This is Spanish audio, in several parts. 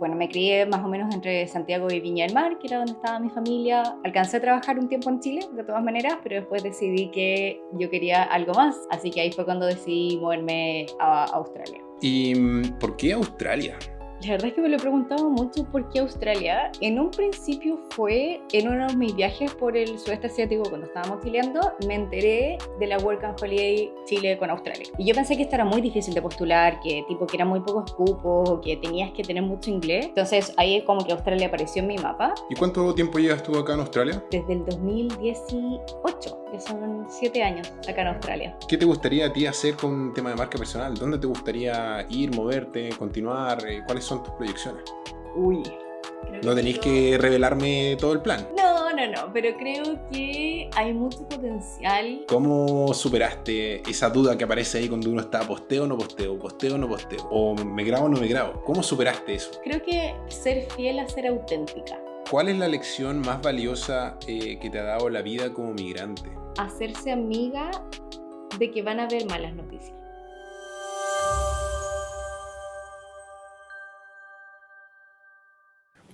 Bueno, me crié más o menos entre Santiago y Viña del Mar, que era donde estaba mi familia. Alcancé a trabajar un tiempo en Chile, de todas maneras, pero después decidí que yo quería algo más. Así que ahí fue cuando decidí moverme a Australia. ¿Y por qué Australia? La verdad es que me lo he preguntado mucho por qué Australia. En un principio fue en uno de mis viajes por el sudeste asiático cuando estábamos chileando, me enteré de la Work and Holiday Chile con Australia. Y yo pensé que esto era muy difícil de postular, que eran muy pocos cupos, que tenías que tener mucho inglés. Entonces ahí es como que Australia apareció en mi mapa. ¿Y cuánto tiempo llevas tú acá en Australia? Desde el 2018, que son 7 años acá en Australia. ¿Qué te gustaría a ti hacer con un tema de marca personal? ¿Dónde te gustaría ir, moverte, continuar? ¿Cuáles son tus proyecciones? Uy. No tenéis que revelarme todo el plan. No, pero creo que hay mucho potencial. ¿Cómo superaste esa duda que aparece ahí cuando uno está posteo o no posteo, posteo o no posteo? ¿O me grabo o no me grabo? ¿Cómo superaste eso? Creo que ser fiel a ser auténtica. ¿Cuál es la lección más valiosa que te ha dado la vida como migrante? Hacerse amiga de que van a haber malas noticias.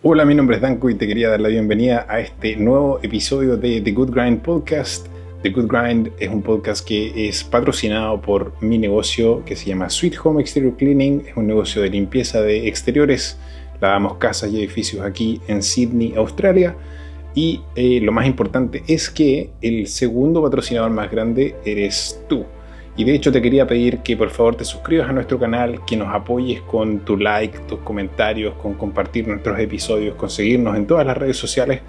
Hola, mi nombre es Danko y te quería dar la bienvenida a este nuevo episodio de The Good Grind Podcast. The Good Grind es un podcast que es patrocinado por mi negocio que se llama Sweet Home Exterior Cleaning. Es un negocio de limpieza de exteriores. Lavamos casas y edificios aquí en Sydney, Australia. Y lo más importante es que el segundo patrocinador más grande eres tú. Y de hecho te quería pedir que por favor te suscribas a nuestro canal, que nos apoyes con tu like, tus comentarios, con compartir nuestros episodios, con seguirnos en todas las redes sociales,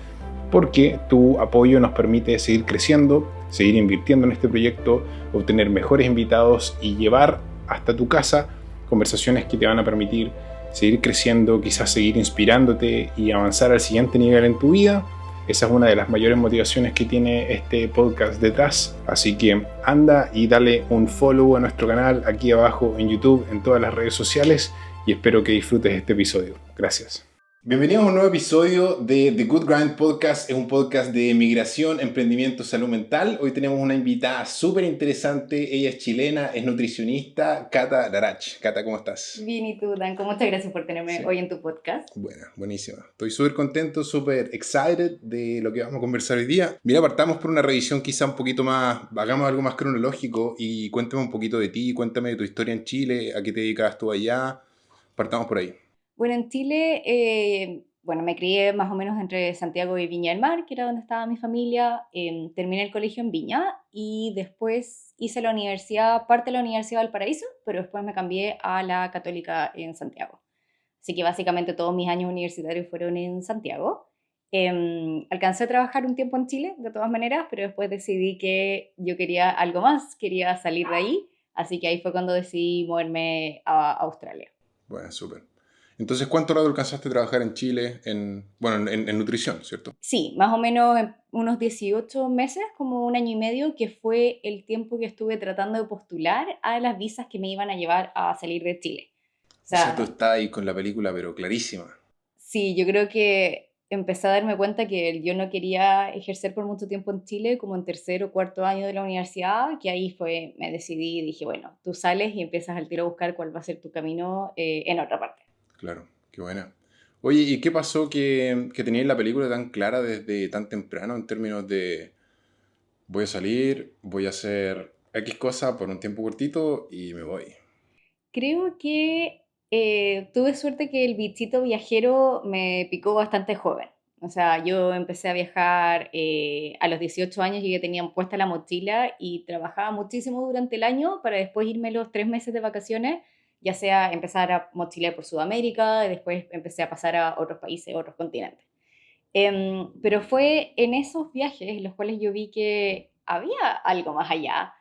porque tu apoyo nos permite seguir creciendo, seguir invirtiendo en este proyecto, obtener mejores invitados y llevar hasta tu casa conversaciones que te van a permitir seguir creciendo, quizás seguir inspirándote y avanzar al siguiente nivel en tu vida. Esa es una de las mayores motivaciones que tiene este podcast detrás. Así que anda y dale un follow a nuestro canal aquí abajo en YouTube, en todas las redes sociales, y espero que disfrutes este episodio. Gracias. Bienvenidos a un nuevo episodio de The Good Grind Podcast. Es un podcast de migración, emprendimiento, salud mental. Hoy tenemos una invitada súper interesante. Ella es chilena, es nutricionista, Cata Larach. Cata, ¿cómo estás? Bien, ¿y tú, Danko? Muchas gracias por tenerme hoy en tu podcast. Bueno, buenísima. Estoy súper contento, súper excited de lo que vamos a conversar hoy día. Mira, partamos por una revisión quizá un poquito más, hagamos algo más cronológico y cuéntame un poquito de ti, cuéntame de tu historia en Chile, a qué te dedicabas tú allá. Partamos por ahí. Bueno, en Chile, me crié más o menos entre Santiago y Viña del Mar, que era donde estaba mi familia. Terminé el colegio en Viña y después hice la universidad, parte de la Universidad de Valparaíso, pero después me cambié a la Católica en Santiago. Así que básicamente todos mis años universitarios fueron en Santiago. Alcancé a trabajar un tiempo en Chile, de todas maneras, pero después decidí que yo quería algo más, quería salir de ahí. Así que ahí fue cuando decidí moverme a Australia. Bueno, súper. Entonces, ¿cuánto rato alcanzaste a trabajar en Chile en nutrición, cierto? Sí, más o menos unos 18 meses, como un año y medio, que fue el tiempo que estuve tratando de postular a las visas que me iban a llevar a salir de Chile. O sea, tú estás ahí con la película, pero clarísima. Sí, yo creo que empecé a darme cuenta que yo no quería ejercer por mucho tiempo en Chile, como en tercer o cuarto año de la universidad, que ahí fue, me decidí y dije, bueno, tú sales y empiezas al tiro a buscar cuál va a ser tu camino en otra parte. Claro, qué buena. Oye, ¿y qué pasó que tenías la película tan clara desde tan temprano en términos de voy a salir, voy a hacer X cosa por un tiempo cortito y me voy? Creo que tuve suerte que el bichito viajero me picó bastante joven. O sea, yo empecé a viajar a los 18 años y ya tenía puesta la mochila y trabajaba muchísimo durante el año para después irme los 3 meses de vacaciones, ya sea empezar a mochilear por Sudamérica y después empecé a pasar a otros países, otros continentes. Pero fue en esos viajes en los cuales yo vi que había algo más allá,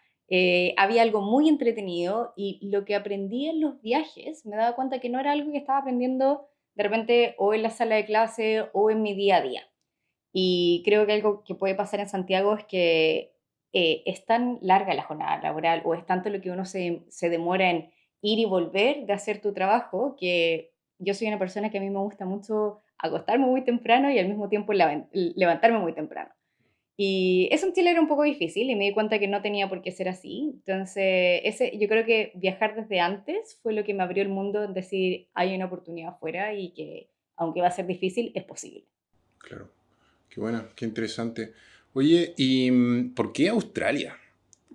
había algo muy entretenido y lo que aprendí en los viajes me daba cuenta que no era algo que estaba aprendiendo de repente o en la sala de clase o en mi día a día. Y creo que algo que puede pasar en Santiago es que es tan larga la jornada laboral o es tanto lo que uno se demora en ir y volver de hacer tu trabajo, que yo soy una persona que a mí me gusta mucho acostarme muy temprano y al mismo tiempo levantarme muy temprano. Y eso en Chile era un poco difícil y me di cuenta que no tenía por qué ser así. Entonces, yo creo que viajar desde antes fue lo que me abrió el mundo en decir, hay una oportunidad afuera y que aunque va a ser difícil, es posible. Claro. Qué buena, qué interesante. Oye, ¿y por qué Australia?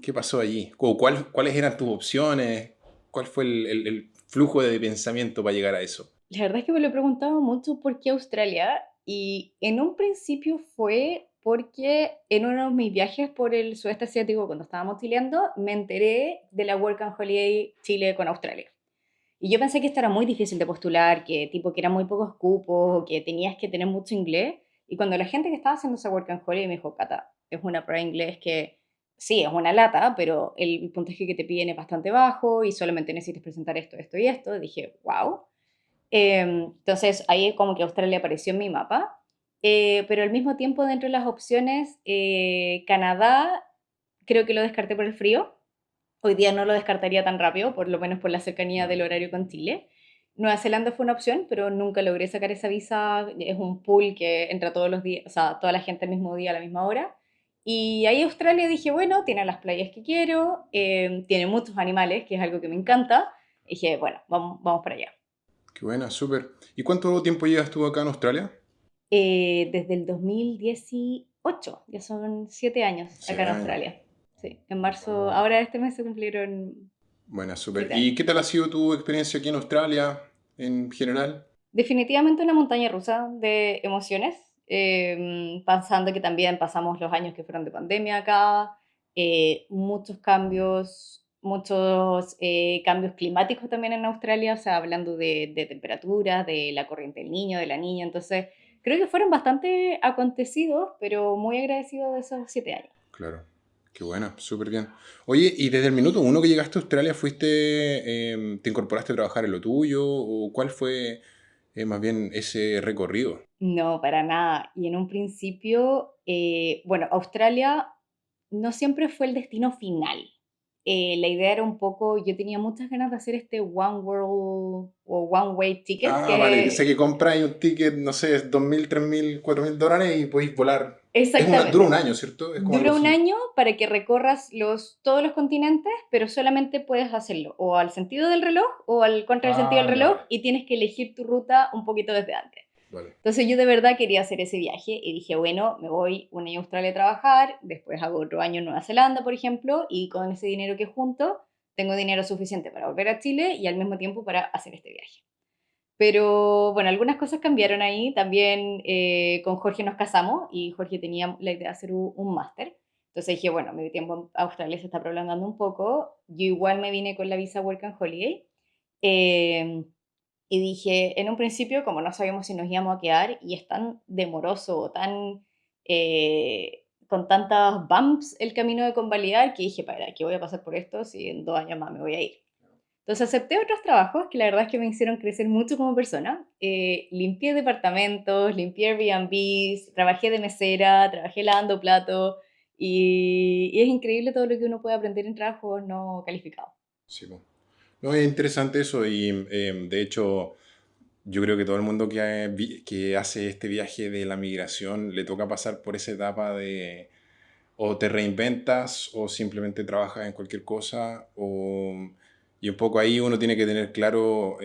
¿Qué pasó allí? ¿Cuáles eran tus opciones? ¿Cuál fue el flujo de pensamiento para llegar a eso? La verdad es que me lo he preguntado mucho por qué Australia y en un principio fue porque en uno de mis viajes por el sudeste asiático cuando estábamos chileando me enteré de la Work and Holiday Chile con Australia. Y yo pensé que esto era muy difícil de postular, que tipo que eran muy pocos cupos, o que tenías que tener mucho inglés. Y cuando la gente que estaba haciendo esa Work and Holiday me dijo, Cata, es una prueba de inglés que sí, es una lata, pero el puntaje que te piden es bastante bajo y solamente necesitas presentar esto, esto y esto, dije, wow. Entonces ahí como que Australia apareció en mi mapa, pero al mismo tiempo dentro de las opciones, Canadá creo que lo descarté por el frío. Hoy día no lo descartaría tan rápido, por lo menos por la cercanía del horario con Chile. Nueva Zelanda fue una opción, pero nunca logré sacar esa visa. Es un pool que entra todos los días, o sea, toda la gente el mismo día a la misma hora. Y ahí Australia dije, bueno, tiene las playas que quiero, tiene muchos animales, que es algo que me encanta. Y dije, bueno, vamos para allá. Qué buena, súper. ¿Y cuánto tiempo llevas tú acá en Australia? Desde el 2018, ya son 7 años acá en 7 años. Australia. Sí, en marzo, Oh, ahora este mes se cumplieron buena, súper. 7 años. ¿Y qué tal ha sido tu experiencia aquí en Australia en general? Definitivamente una montaña rusa de emociones, pensando que también pasamos los años que fueron de pandemia acá, muchos cambios climáticos también en Australia, o sea, hablando de temperaturas, de la corriente del niño, de la niña, entonces creo que fueron bastante acontecidos, pero muy agradecidos de esos 7 años. Claro, qué buena, súper bien. Oye, ¿y desde el minuto uno que llegaste a Australia te incorporaste a trabajar en lo tuyo? ¿O cuál fue más bien ese recorrido? No, para nada. Y en un principio, bueno, Australia no siempre fue el destino final. La idea era un poco, yo tenía muchas ganas de hacer este One World o One Way Ticket, Ah, vale, sé que que compráis un ticket, no sé, 2.000, 3.000, 4.000 dólares y podéis volar. Dura un exactamente. año, ¿cierto? Es como algo Dura un así. año para que recorras todos los continentes, pero solamente puedes hacerlo o al sentido del reloj o al contra el sentido Ah, del ya, reloj vale. y tienes que elegir tu ruta un poquito desde antes. Vale, Entonces yo de verdad quería hacer ese viaje y dije, bueno, me voy un año a Australia a trabajar, después hago otro año en Nueva Zelanda, por ejemplo, y con ese dinero que junto, tengo dinero suficiente para volver a Chile y al mismo tiempo para hacer este viaje. Pero bueno, algunas cosas cambiaron ahí. También con Jorge nos casamos y Jorge tenía la idea de hacer un máster. Entonces dije, bueno, mi tiempo en Australia se está prolongando un poco. Yo igual me vine con la visa Work and Holiday. Eh, y dije, en un principio, como no sabíamos si nos íbamos a quedar, y es tan demoroso o tan con tantas bumps el camino de convalidar, que dije, para, ¿qué voy a pasar por esto si en 2 años más me voy a ir? Entonces acepté otros trabajos que la verdad es que me hicieron crecer mucho como persona. Limpié departamentos, limpié Airbnbs, trabajé de mesera, trabajé lavando platos y es increíble todo lo que uno puede aprender en trabajos no calificados. sí, po. No, es interesante eso y de hecho yo creo que todo el mundo que hace este viaje de la migración le toca pasar por esa etapa de o te reinventas o simplemente trabajas en cualquier cosa y un poco ahí uno tiene que tener claro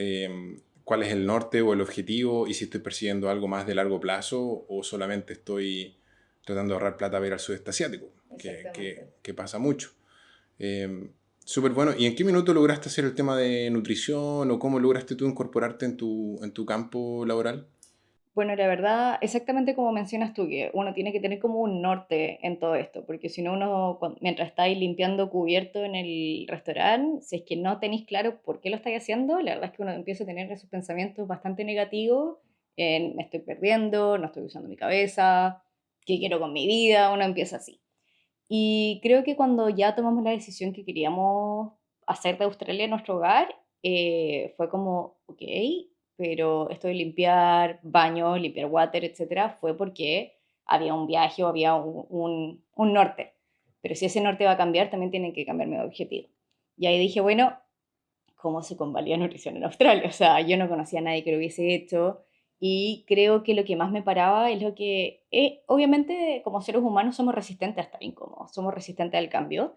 cuál es el norte o el objetivo y si estoy persiguiendo algo más de largo plazo o solamente estoy tratando de ahorrar plata para ir al sudeste asiático, Exactamente. que pasa mucho. Eh, Súper bueno. ¿Y en qué minuto lograste hacer el tema de nutrición o cómo lograste tú incorporarte en tu campo laboral? Bueno, la verdad, exactamente como mencionas tú, que uno tiene que tener como un norte en todo esto, porque si no, mientras estáis limpiando cubierto en el restaurante, si es que no tenéis claro por qué lo estáis haciendo, la verdad es que uno empieza a tener esos pensamientos bastante negativos, en me estoy perdiendo, no estoy usando mi cabeza, qué quiero con mi vida, uno empieza así. Y creo que cuando ya tomamos la decisión que queríamos hacer de Australia nuestro hogar, fue como, ok, pero esto de limpiar baños, limpiar water, etcétera, fue porque había un viaje o había un norte. Pero si ese norte va a cambiar, también tienen que cambiar mi objetivo. Y ahí dije, bueno, ¿cómo se convalida nutrición en Australia? O sea, yo no conocía a nadie que lo hubiese hecho. Y creo que lo que más me paraba es lo que, obviamente, como seres humanos somos resistentes a estar incómodos, somos resistentes al cambio.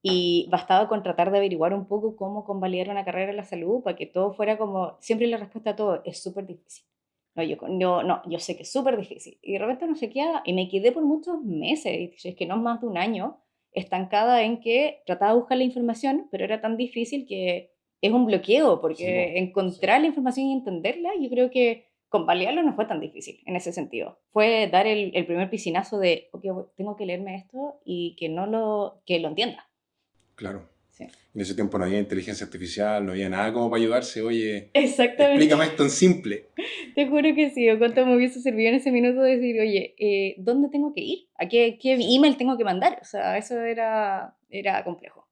Y bastaba con tratar de averiguar un poco cómo convalidar una carrera en la salud para que todo fuera como, siempre la respuesta a todo es súper difícil. No, yo sé que es súper difícil. Y de repente no sé qué, y me quedé por muchos meses, y es que no más de un año, estancada en que trataba de buscar la información, pero era tan difícil que es un bloqueo, Sí, po. porque encontrar la información y entenderla, yo creo que convalidarlo no fue tan difícil en ese sentido. Fue dar el primer piscinazo de, ok, tengo que leerme esto y que lo entienda. Claro. Sí. En ese tiempo no había inteligencia artificial, no había nada como para ayudarse. Oye, Exactamente. explícame esto en simple. Te juro que sí, o cuánto me hubiese servido en ese minuto decir, oye, ¿dónde tengo que ir? ¿A qué email tengo que mandar? O sea, eso era complejo.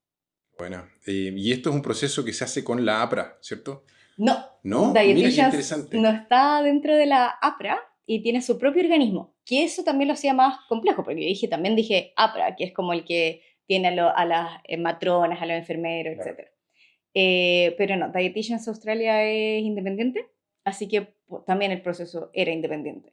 Bueno, y esto es un proceso que se hace con la APRA, ¿cierto? No, ¿No? Mira qué Dietitians no interesante. está dentro de la APRA y tiene su propio organismo, que eso también lo hacía más complejo, porque también dije APRA, que es como el que tiene a las matronas, a los enfermeros, Claro. etc. Pero no, Dietitians Australia es independiente, así que también el proceso era independiente.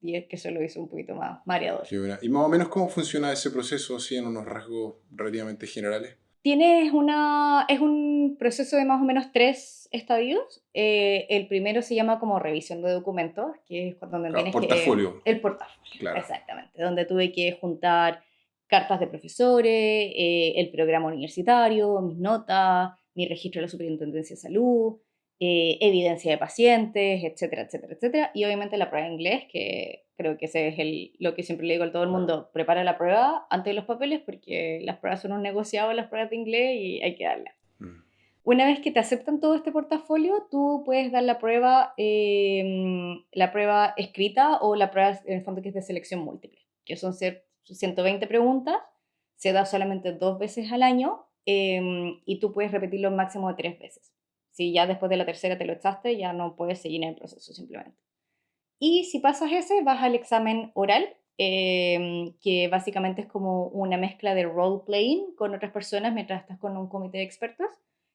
Y es que eso lo hizo un poquito más mareador. Qué buena. ¿Y más o menos cómo funciona ese proceso, así en unos rasgos relativamente generales? Es un proceso de más o menos 3 estadios. El primero se llama como revisión de documentos, que es donde Claro, tienes que... portafolio, El portafolio, claro. exactamente. Donde tuve que juntar cartas de profesores, el programa universitario, mis notas, mi registro de la Superintendencia de Salud, evidencia de pacientes, etcétera, etcétera, etcétera. Y obviamente la prueba de inglés, que creo que ese es lo que siempre le digo a todo el mundo, prepara la prueba antes de los papeles porque las pruebas son un negociado, las pruebas de inglés y hay que darlas. Mm. Una vez que te aceptan todo este portafolio, tú puedes dar la prueba escrita o la prueba en el fondo que es de selección múltiple, que son 120 preguntas, se da solamente 2 veces al año y tú puedes repetirlo un máximo de 3 veces. Si ya después de la tercera te lo echaste, ya no puedes seguir en el proceso simplemente. Y si pasas ese, vas al examen oral, que básicamente es como una mezcla de role-playing con otras personas mientras estás con un comité de expertos.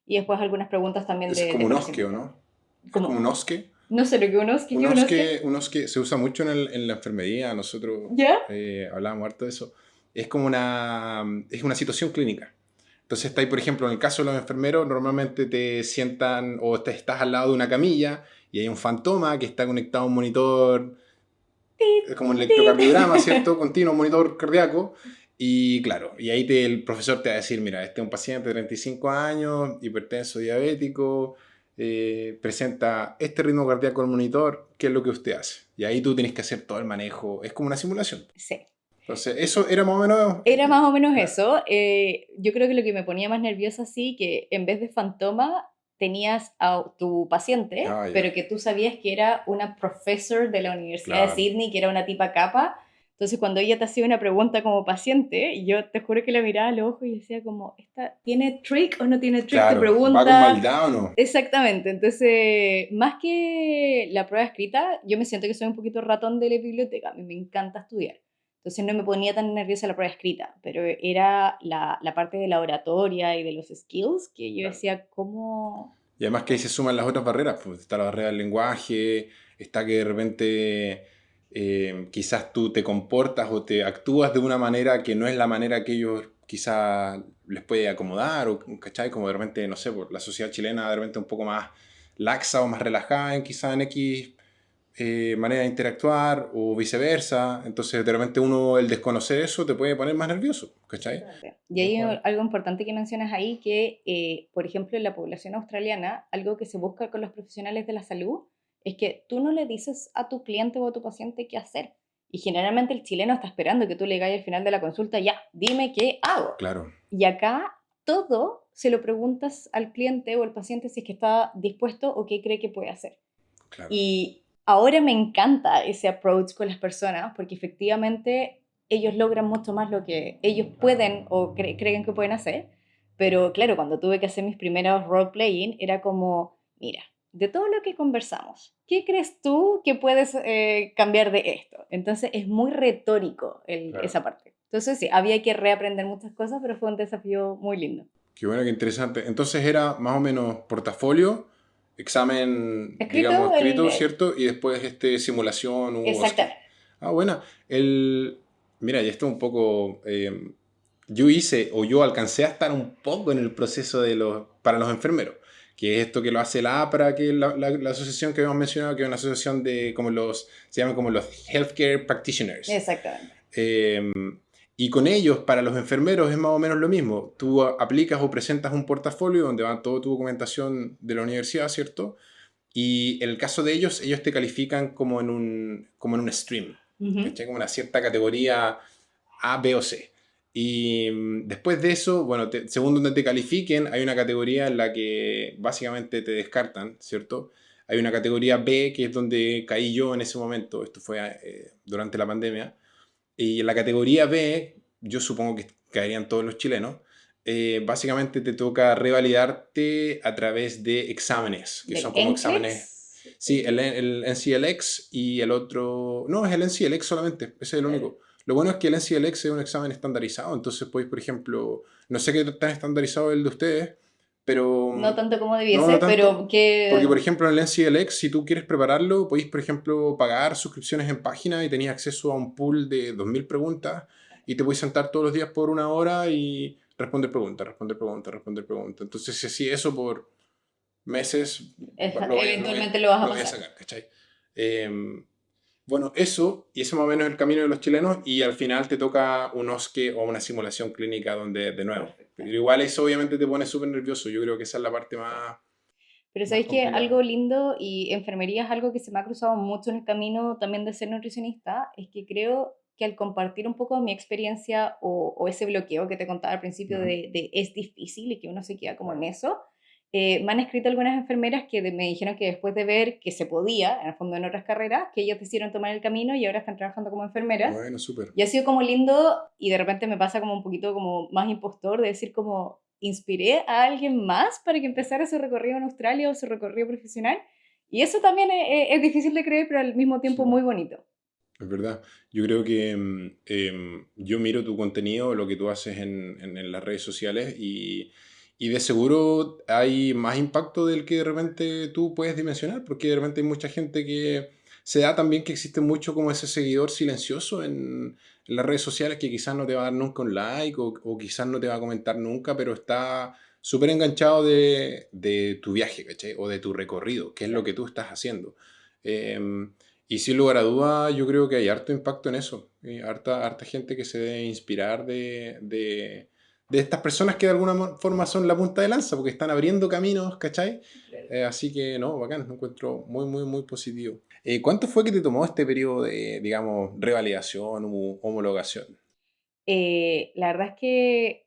Y después algunas preguntas también Ese es de como un OSCE, ¿o conocimiento. no? Es como un Como, OSCE. no sé lo que unos, que Un unos OSCE, que... un OSCE se usa mucho en la enfermería. Nosotros ¿Ya? hablábamos harto de eso. Es como es una situación clínica. Entonces está ahí, por ejemplo, en el caso de los enfermeros, normalmente te sientan o estás al lado de una camilla y hay un fantoma que está conectado a un monitor, Tit, como un tit. electrocardiograma, ¿cierto? Continuo, un monitor cardíaco. Y claro, y ahí el profesor te va a decir, mira, este es un paciente de 35 años, hipertenso, diabético, presenta este ritmo cardíaco al monitor, ¿qué es lo que usted hace? Y ahí tú tienes que hacer todo el manejo, es como una simulación. Sí. Entonces, eso era más o menos... Era más o menos claro. eso. Yo creo que lo que me ponía más nerviosa sí, que en vez de fantoma tenías a tu paciente, Ah, ya, pero que tú sabías que era una profesor de la Universidad de claro. Sydney, que era una tipa capa. Entonces cuando ella te hacía una pregunta como paciente, yo te juro que la miraba a los ojos y decía como, ¿esta tiene trick o no tiene trick tu Claro, ¿va con pregunta? maldad o no? Exactamente, entonces, más que la prueba escrita, yo me siento que soy un poquito ratón de la biblioteca, a mí me encanta estudiar. Entonces no me ponía tan nerviosa la prueba escrita, pero era la parte de la oratoria y de los skills que yo Claro. decía, ¿cómo? Y además que ahí se suman las otras barreras, pues está la barrera del lenguaje, está que de repente quizás tú te comportas o te actúas de una manera que no es la manera que ellos quizás les puede acomodar, o ¿cachai? Como de repente, no sé, por la sociedad chilena de repente un poco más laxa o más relajada quizás en X manera de interactuar o viceversa. Entonces de repente uno, el desconocer eso, te puede poner más nervioso, ¿cachai? Exactamente. Y hay algo importante que mencionas ahí, que, por ejemplo, en la población australiana, algo que se busca con los profesionales de la salud es que tú no le dices a tu cliente o a tu paciente qué hacer. Y generalmente el chileno está esperando que tú le digas al final de la consulta, ya, dime qué hago. Claro, Y acá todo se lo preguntas al cliente o al paciente si es que está dispuesto o qué cree que puede hacer. claro. Y ahora me encanta ese approach con las personas porque efectivamente ellos logran mucho más lo que ellos pueden o creen que pueden hacer. Pero claro, cuando tuve que hacer mis primeros role-playing, era como, mira, de todo lo que conversamos, ¿qué crees tú que puedes cambiar de esto? Entonces es muy retórico Claro. esa parte. Entonces sí, había que reaprender muchas cosas, pero fue un desafío muy lindo. Qué bueno, qué interesante. Entonces era más o menos portafolio, examen, digamos, Escrito, escrito, ¿cierto? Y después simulación u OSCE. exactamente. Ah, bueno. Mira, y esto un poco... yo hice, o yo alcancé a estar un poco en el proceso para los enfermeros, que es esto que lo hace la APRA, que es la asociación que habíamos mencionado, que es una asociación se llaman como los Healthcare Practitioners. Exactamente. Eh, y con ellos, para los enfermeros, es más o menos lo mismo. Tú aplicas o presentas un portafolio donde va toda tu documentación de la universidad, ¿cierto? Y en el caso de ellos te califican como en un stream, Ujú. ¿cachai? Como una cierta categoría A, B o C. Y después de eso, bueno, según donde te califiquen, hay una categoría en la que básicamente te descartan, ¿cierto? Hay una categoría B, que es donde caí yo en ese momento, esto fue durante la pandemia, y en la categoría B, yo supongo que caerían todos los chilenos, básicamente te toca revalidarte a través de exámenes, que Del son como exámenes. NCLEX. Sí, el NCLX y el otro... No, es el NCLX solamente, ese es el único. Lo bueno es que el NCLX es un examen estandarizado, entonces podéis, por ejemplo, no sé qué tan estandarizado es el de ustedes, pero No tanto como no debiese, tanto, pero porque por que ejemplo en el NCLX, si tú quieres prepararlo, podéis, por ejemplo, pagar suscripciones en página y tenéis acceso a un pool de 2000 preguntas y te podéis sentar todos los días por una hora y responder preguntas, responder preguntas, responder preguntas. Entonces, si así eso por meses, eventualmente lo vas a lo voy a pasar. sacar, ¿cachai? Bueno, eso, y ese más o menos es el camino de los chilenos, y al final te toca un OSCE o una simulación clínica donde, de nuevo, Perfecto. pero igual eso obviamente te pone súper nervioso, yo creo que esa es la parte Pero más sabéis que algo complicada. lindo, y enfermería es algo que se me ha cruzado mucho en el camino también de ser nutricionista, es que creo que al compartir un poco mi experiencia o ese bloqueo que te contaba al principio Ujú. de es difícil y que uno se queda como en eso, me han escrito algunas enfermeras que me dijeron que después de ver que se podía, en el fondo en otras carreras, que ellas decidieron tomar el camino y ahora están trabajando como enfermeras. Bueno, súper. Y ha sido como lindo y de repente me pasa como un poquito como más impostor de decir como inspiré a alguien más para que empezara su recorrido en Australia o su recorrido profesional. Y eso también es difícil de creer, pero al mismo tiempo Sí. muy bonito. Es verdad. Yo creo que yo miro tu contenido, lo que tú haces en las redes sociales y de seguro hay más impacto del que de repente tú puedes dimensionar, porque de repente hay mucha gente que se da también que existe mucho como ese seguidor silencioso en las redes sociales que quizás no te va a dar nunca un like o quizás no te va a comentar nunca, pero está súper enganchado de tu viaje, ¿cachai? O de tu recorrido, que es lo Claro. que tú estás haciendo. Em, y sin lugar a duda, yo creo que hay harto impacto en eso. Harta gente que se debe inspirar de estas personas que de alguna forma son la punta de lanza, porque están abriendo caminos, ¿cachai? Así que, no, bacán, lo encuentro muy, muy, muy positivo. ¿Cuánto fue que te tomó este periodo de, digamos, revalidación u homologación? La verdad es que,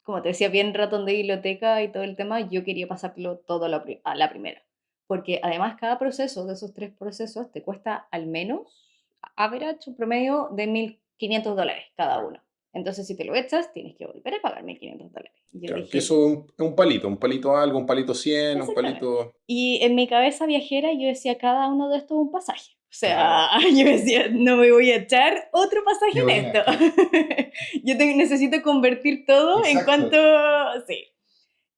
como te decía, bien ratón de biblioteca y todo el tema, yo quería pasarlo todo a la primera. Porque además cada proceso de esos tres procesos te cuesta al menos, average, un promedio de $1.500 cada Claro. uno. Entonces, si te lo echas, tienes que volver a pagar $1.500. Y yo Claro, que dije, eso es un palito algo, un palito 100, un exactamente. palito... Y en mi cabeza viajera yo decía, cada uno de estos es un pasaje. O Claro, sea, yo decía, no me voy a echar otro pasaje qué en buena, esto. qué... Necesito convertir todo en Exacto. cuanto... Sí.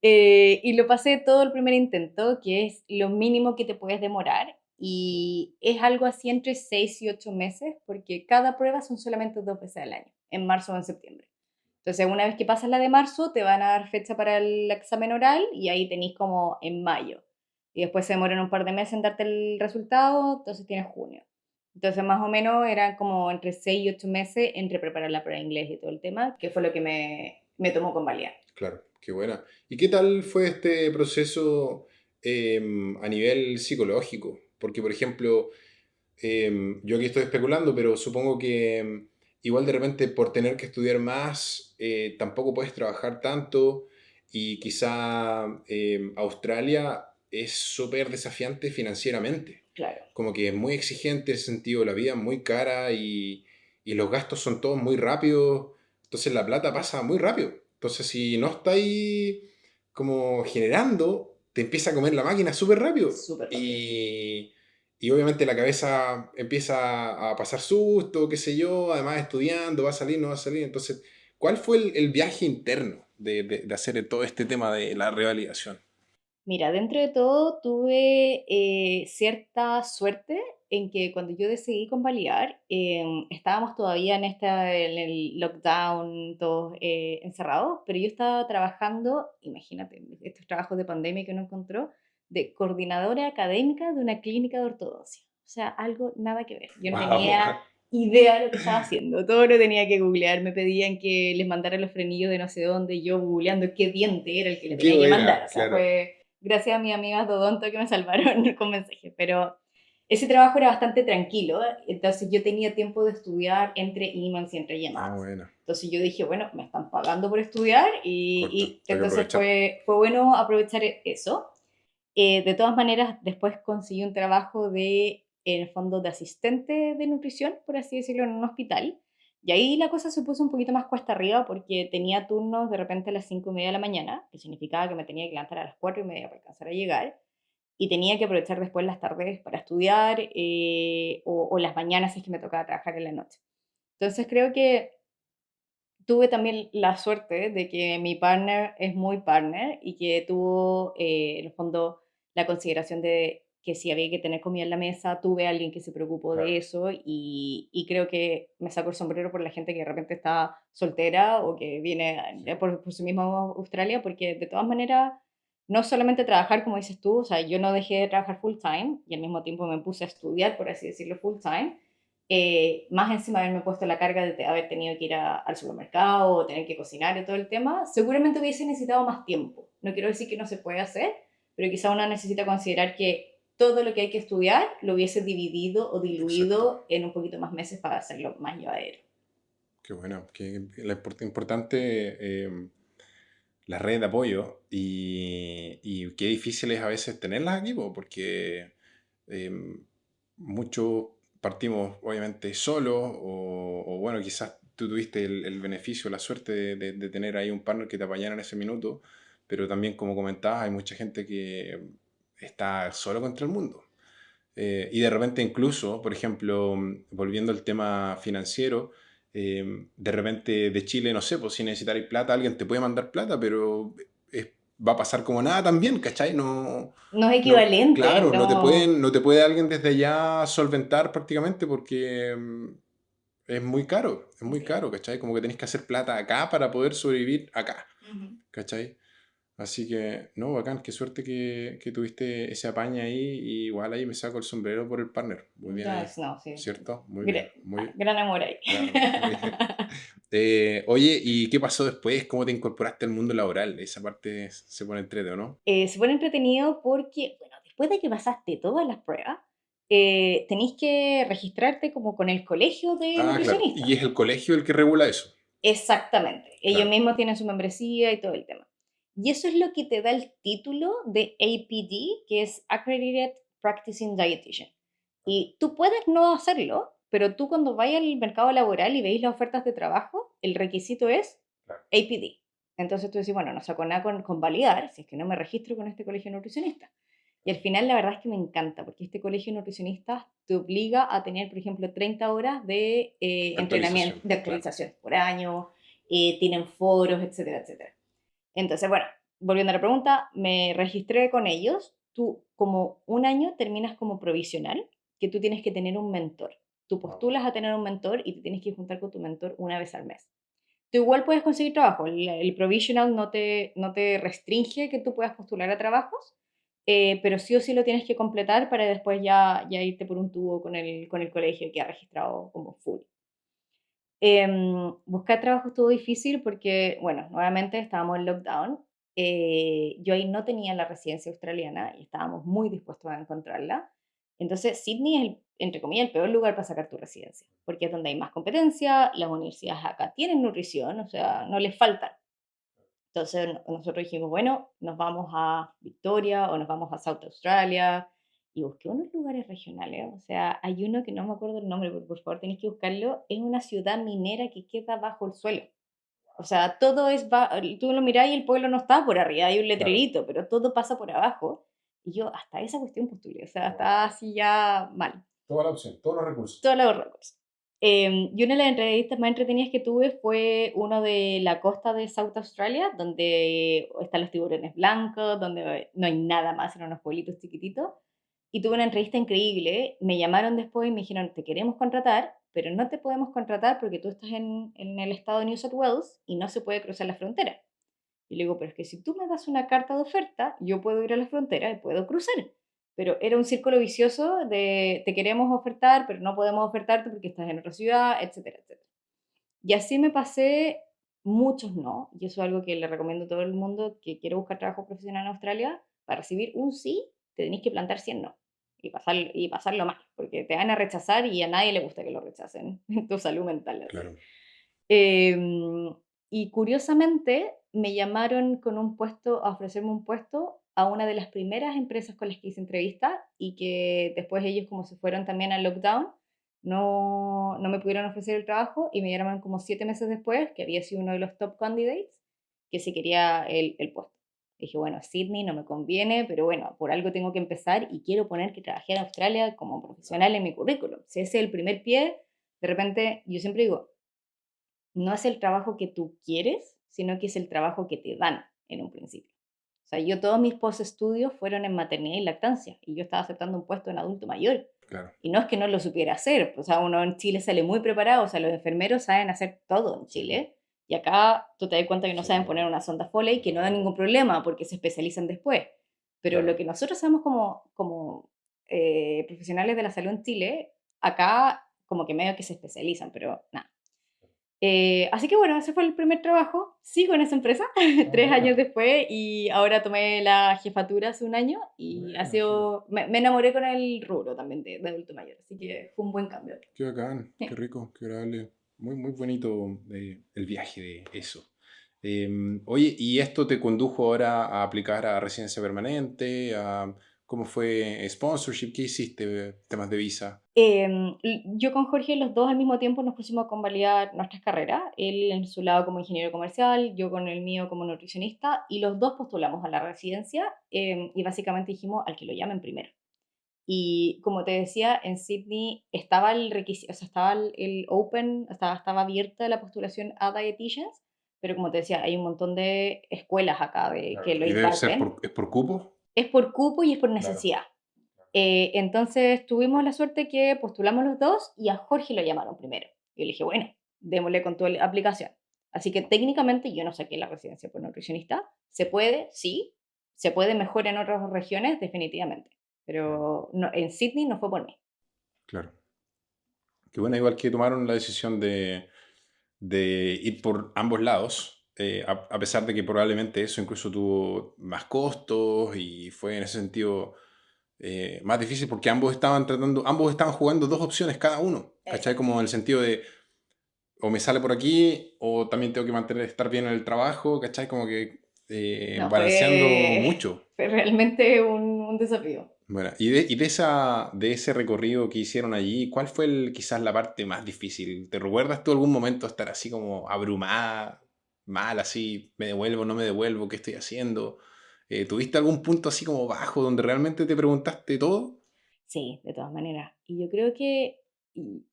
Y lo pasé todo el primer intento, que es lo mínimo que te puedes demorar. Y es algo así entre 6 y 8 meses, porque cada prueba son solamente 2 veces al año, en marzo o en septiembre. Entonces, una vez que pasas la de marzo, te van a dar fecha para el examen oral y ahí tenéis como en mayo. Y después se demoran un par de meses en darte el resultado, entonces tienes junio. Entonces, más o menos eran como entre 6 y 8 meses entre preparar la prueba de inglés y todo el tema, que fue lo que me tomó convalidar. Claro, qué buena. ¿Y qué tal fue este proceso a nivel psicológico? Porque, por ejemplo, yo aquí estoy especulando, pero supongo que igual de repente por tener que estudiar más, tampoco puedes trabajar tanto y quizá Australia es súper desafiante financieramente. Claro. Como que es muy exigente en ese sentido, la vida es muy cara y los gastos son todos muy rápidos, entonces la plata pasa muy rápido. Entonces si no estáis como generando, te empieza a comer la máquina súper rápido. Súper rápido. Y obviamente la cabeza empieza a pasar susto, qué sé yo, además estudiando, va a salir, no va a salir. Entonces, ¿cuál fue el viaje interno de hacer todo este tema de la revalidación? Mira, dentro de todo tuve cierta suerte en que cuando yo decidí convalidar, estábamos todavía en el lockdown, todos encerrados, pero yo estaba trabajando, imagínate, estos trabajos de pandemia que uno encontró, de coordinadora académica de una clínica de ortodoncia. O sea, algo nada que ver. Yo no tenía Wow. idea de lo que estaba haciendo, todo lo tenía que googlear, me pedían que les mandara los frenillos de no sé dónde, yo googleando qué diente era el que le Qué tenía que mandar, buena, o sea, claro. fue gracias a mis amigas de Odonto que me salvaron con mensajes, pero ese trabajo era bastante tranquilo, entonces yo tenía tiempo de estudiar entre emails y entre Ah, llamadas. bueno, Entonces yo dije, bueno, me están pagando por estudiar corta, y hay que entonces aprovechar. fue bueno aprovechar eso. De todas maneras, después conseguí un trabajo en el fondo, de asistente de nutrición, por así decirlo, en un hospital. Y ahí la cosa se puso un poquito más cuesta arriba porque tenía turnos de repente a las 5:30 de la mañana, que significaba que me tenía que levantar a las 4:30 para alcanzar a llegar. Y tenía que aprovechar después las tardes para estudiar o las mañanas si es que me tocaba trabajar en la noche. Entonces creo que tuve también la suerte de que mi partner es muy partner y que tuvo, en el fondo, la consideración de que si había que tener comida en la mesa, tuve a alguien que se preocupó Claro. de eso y creo que me saco el sombrero por la gente que de repente está soltera o que viene Sí. por su misma Australia, porque de todas maneras, no solamente trabajar, como dices tú, o sea, yo no dejé de trabajar full time y al mismo tiempo me puse a estudiar, por así decirlo, full time, más encima de haberme puesto la carga de haber tenido que ir al supermercado o tener que cocinar y todo el tema, seguramente hubiese necesitado más tiempo. No quiero decir que no se puede hacer, pero quizá uno necesita considerar que todo lo que hay que estudiar lo hubiese dividido o Exacto. diluido en un poquito más meses para hacerlo más llevadero. Qué bueno. Qué importante la red de apoyo y qué difícil es a veces tenerlas aquí, po, porque em, muchos partimos obviamente solos o bueno, quizás tú tuviste el beneficio, la suerte de tener ahí un partner que te apañara en ese minuto, pero también como comentabas, hay mucha gente que está solo contra el mundo. Y de repente incluso, por ejemplo, volviendo al tema financiero, de repente de Chile, no sé, pues si necesitáis plata, alguien te puede mandar plata, pero es- va a pasar como nada también, ¿cachai? No, No es no, equivalente, claro, no. no te puede alguien desde allá solventar prácticamente porque es muy Sí. caro, ¿cachai? Como que tenés que hacer plata acá para poder sobrevivir acá, Ujú. ¿cachai? Así que, no, bacán, qué suerte que tuviste ese apaña ahí, y igual ahí me saco el sombrero por el partner. Muy bien No, ahí, no, sí. ¿cierto? Muy bien, Gra- muy Gran amor ahí. claro, muy bien. Oye, ¿y qué pasó después? ¿Cómo te incorporaste al mundo laboral? Esa parte se pone entrete, ¿o no? Se pone entretenido porque, bueno, después de que pasaste todas las pruebas, tenéis que registrarte como con el colegio de Ah, claro. Y nutricionistas. es el colegio el que regula eso. Exactamente. Ellos Claro. mismos tienen su membresía y todo el tema. Y eso es lo que te da el título de APD, que es Accredited Practicing Dietitian. Y tú puedes no hacerlo, pero tú cuando vayas al mercado laboral y veis las ofertas de trabajo, el requisito es Claro. APD. Entonces tú decís, bueno, no saco nada con validar si es que no me registro con este colegio nutricionista. Y al final la verdad es que me encanta, porque este colegio de nutricionistas te obliga a tener, por ejemplo, 30 horas de entrenamiento, Actualización, de claro. actualización por año, tienen foros, etcétera, etcétera. Entonces, bueno, volviendo a la pregunta, me registré con ellos. Tú, como un año, terminas como provisional, que tú tienes que tener un mentor. Tú Wow. postulas a tener un mentor y te tienes que juntar con tu mentor una vez al mes. Tú igual puedes conseguir trabajo. El provisional no te restringe que tú puedas postular a trabajos, pero sí o sí lo tienes que completar para después ya irte por un tubo con el colegio que ha registrado como full. Buscar trabajo estuvo difícil porque, bueno, nuevamente estábamos en lockdown. Yo ahí no tenía la residencia australiana y estábamos muy dispuestos a encontrarla. Entonces, Sydney es, entre comillas, el peor lugar para sacar tu residencia, porque es donde hay más competencia, las universidades acá tienen nutrición, o sea, no les faltan. Entonces, nosotros dijimos, bueno, nos vamos a Victoria o nos vamos a South Australia y busqué unos lugares regionales. O sea, hay uno que no me acuerdo el nombre, pero por favor tenéis que buscarlo. Es una ciudad minera que queda bajo el suelo. O sea, todo es, tú lo mirás y el pueblo no está por arriba, hay un Claro. letrerito, pero todo pasa por abajo. Y yo hasta esa cuestión postulé, o sea, estaba Wow. así ya mal. Toda la opción, todos los recursos. Toda la horror. Y una de las entrevistas más entretenidas que tuve fue uno de la costa de South Australia, donde están los tiburones blancos, donde no hay nada más, eran unos pueblitos chiquititos. Y tuve una entrevista increíble. Me llamaron después y me dijeron, te queremos contratar, pero no te podemos contratar porque tú estás en el estado de New South Wales y no se puede cruzar la frontera. Y le digo, pero es que si tú me das una carta de oferta, yo puedo ir a la frontera y puedo cruzar. Pero era un círculo vicioso de te queremos ofertar, pero no podemos ofertarte porque estás en otra ciudad, etcétera, etcétera. Y así me pasé muchos no, y eso es algo que le recomiendo a todo el mundo que quiere buscar trabajo profesional en Australia. Para recibir un sí, te tenéis que plantar 100 no y pasarlo mal, porque te van a rechazar y a nadie le gusta que lo rechacen en tu salud mental. Así. Claro. Em, y curiosamente me llamaron con un puesto, a ofrecerme un puesto a una de las primeras empresas con las que hice entrevista y que después ellos como se fueron también al lockdown, no me pudieron ofrecer el trabajo y me llamaron como 7 meses después, que había sido uno de los top candidates, que si quería el puesto. Dije, bueno, Sydney no me conviene, pero bueno, por algo tengo que empezar y quiero poner que trabajé en Australia como profesional en mi currículum. Si ese es el primer pie, de repente, yo siempre digo, no es el trabajo que tú quieres, sino que es el trabajo que te dan en un principio. O sea, yo todos mis post-estudios fueron en maternidad y lactancia y yo estaba aceptando un puesto en adulto mayor. Claro. Y no es que no lo supiera hacer, o sea, uno en Chile sale muy preparado, o sea, los enfermeros saben hacer todo en Chile. Y acá tú te das cuenta que no Sí, saben poner una sonda Foley, que no da ningún problema porque se especializan después. Pero claro. lo que nosotros sabemos como profesionales de la salud en Chile, acá como que medio que se especializan, pero nada. Así que bueno, ese fue el primer trabajo. Sigo en esa empresa Ah, 3 años buena. después y ahora tomé la jefatura hace un año y ha Buena, súper. sido, me enamoré con el rubro también de adulto mayor, así que fue un buen cambio. Qué bacán, qué Sí. rico, qué agradable. Muy, muy bonito el viaje de eso. Oye, ¿y esto te condujo ahora a aplicar a residencia permanente? ¿Cómo fue sponsorship? ¿Qué hiciste? Temas de visa. Yo con Jorge los dos al mismo tiempo nos pusimos a convalidar nuestras carreras, él en su lado como ingeniero comercial, yo con el mío como nutricionista, y los dos postulamos a la residencia y básicamente dijimos al que lo llamen primero. Y como te decía, en Sydney estaba el requisito, o sea, estaba el open, estaba abierta la postulación a dietitians, pero como te decía, hay un montón de escuelas acá que Claro. lo ¿Y debe ser imparten. es por cupo? Es por cupo y es por Claro. necesidad. Entonces tuvimos la suerte que postulamos los dos y a Jorge lo llamaron primero. Y yo le dije, bueno, démosle con toda la aplicación. Así que técnicamente yo no saqué la residencia por nutricionista. ¿Se puede? Sí. ¿Se puede mejor en otras regiones? Definitivamente. Mm, Pero en Sydney no fue por mí. claro. Qué bueno, igual que tomaron la decisión de ir por ambos lados, a pesar de que probablemente eso incluso tuvo más costos y fue en ese sentido más difícil porque ambos estaban jugando dos opciones cada uno, ¿cachai? Exacto. Como en el sentido de o me sale por aquí o también tengo que estar bien en el trabajo, ¿cachai? Como que No, balanceando mucho. fue realmente un desafío. Bueno, de ese recorrido que hicieron allí, ¿cuál fue quizás la parte más difícil? ¿Te recuerdas tú algún momento estar así como abrumada, mal, así, me devuelvo, no me devuelvo, qué estoy haciendo? ¿Tuviste algún punto así como bajo donde realmente te preguntaste todo? Sí, de todas maneras. Y yo creo que y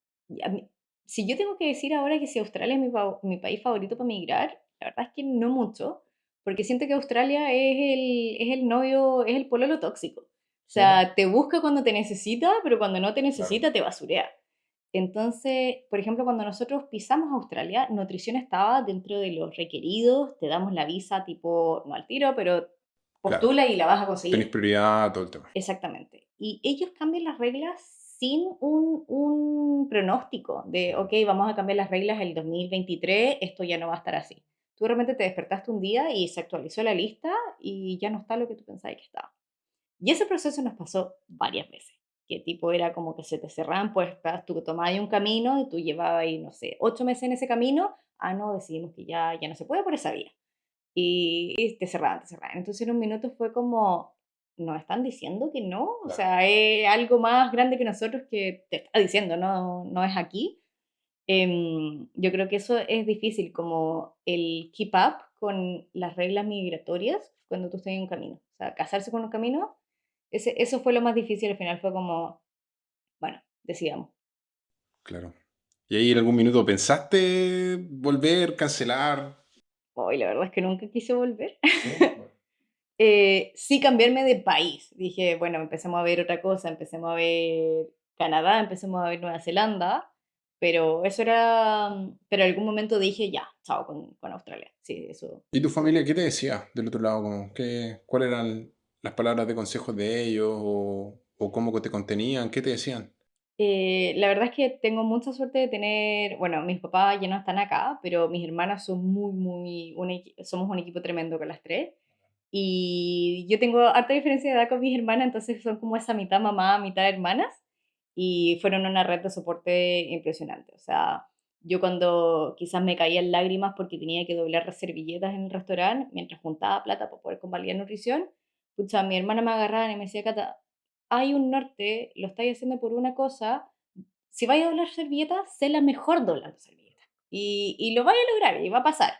si yo tengo que decir ahora que si Australia es mi país favorito para migrar, la verdad es que no mucho, porque siento que Australia es el novio, es el pololo tóxico. O Sí, sea, te busca cuando te necesita, pero cuando no te claro. necesita te basurea. Entonces, por ejemplo, cuando nosotros pisamos Australia, nutrición estaba dentro de los requeridos, te damos la visa tipo, no al tiro, pero Claro, postula y la vas a tenéis conseguir. prioridad a todo el tema. Exactamente. Y ellos cambian las reglas sin un pronóstico de, ok, vamos a cambiar las reglas el 2023, esto ya no va a estar así. Tú realmente te despertaste un día y se actualizó la lista y ya no está lo que tú pensabas que estaba. Y ese proceso nos pasó varias veces. Que tipo era como que se te cerraban puertas, tú tomabas ahí un camino y tú llevabas ahí, no sé, 8 meses en ese camino, no, decidimos que ya no se puede por esa vía y te cerraban, te cerraban. Entonces en un minuto fue como, nos están diciendo que no, o Claro. sea, es algo más grande que nosotros que te está diciendo, no es aquí. Yo creo que eso es difícil, como el keep up con las reglas migratorias cuando tú estás en un camino. O sea, casarse con un camino, eso fue lo más difícil al final, fue como, bueno, decidamos. Claro. ¿Y ahí en algún minuto pensaste volver, cancelar? Hoy la verdad es que nunca quise volver. Sí. Bueno. Sí cambiarme de país. Dije, bueno, empecemos a ver otra cosa, empecemos a ver Canadá, empecemos a ver Nueva Zelanda, pero eso era, pero en algún momento dije, ya, chao con Australia. Sí, eso. ¿Y tu familia qué te decía del otro lado? Como, ¿cuáles eran las palabras de consejos de ellos o cómo que te contenían? ¿Qué te decían? La verdad es que tengo mucha suerte de tener, bueno, mis papás ya no están acá, pero mis hermanas son somos un equipo tremendo con las tres. Y yo tengo harta diferencia de edad con mis hermanas, entonces son como esa mitad mamá, mitad hermanas, y fueron una red de soporte impresionante. O sea, yo cuando quizás me caía en lágrimas porque tenía que doblar las servilletas en el restaurante, mientras juntaba plata para poder convalidar nutrición, pucha, mi hermana me agarraba y me decía, Cata, hay un norte, lo estáis haciendo por una cosa, si vais a doblar servilletas, sé la mejor doblando servilletas. Y lo vais a lograr y va a pasar.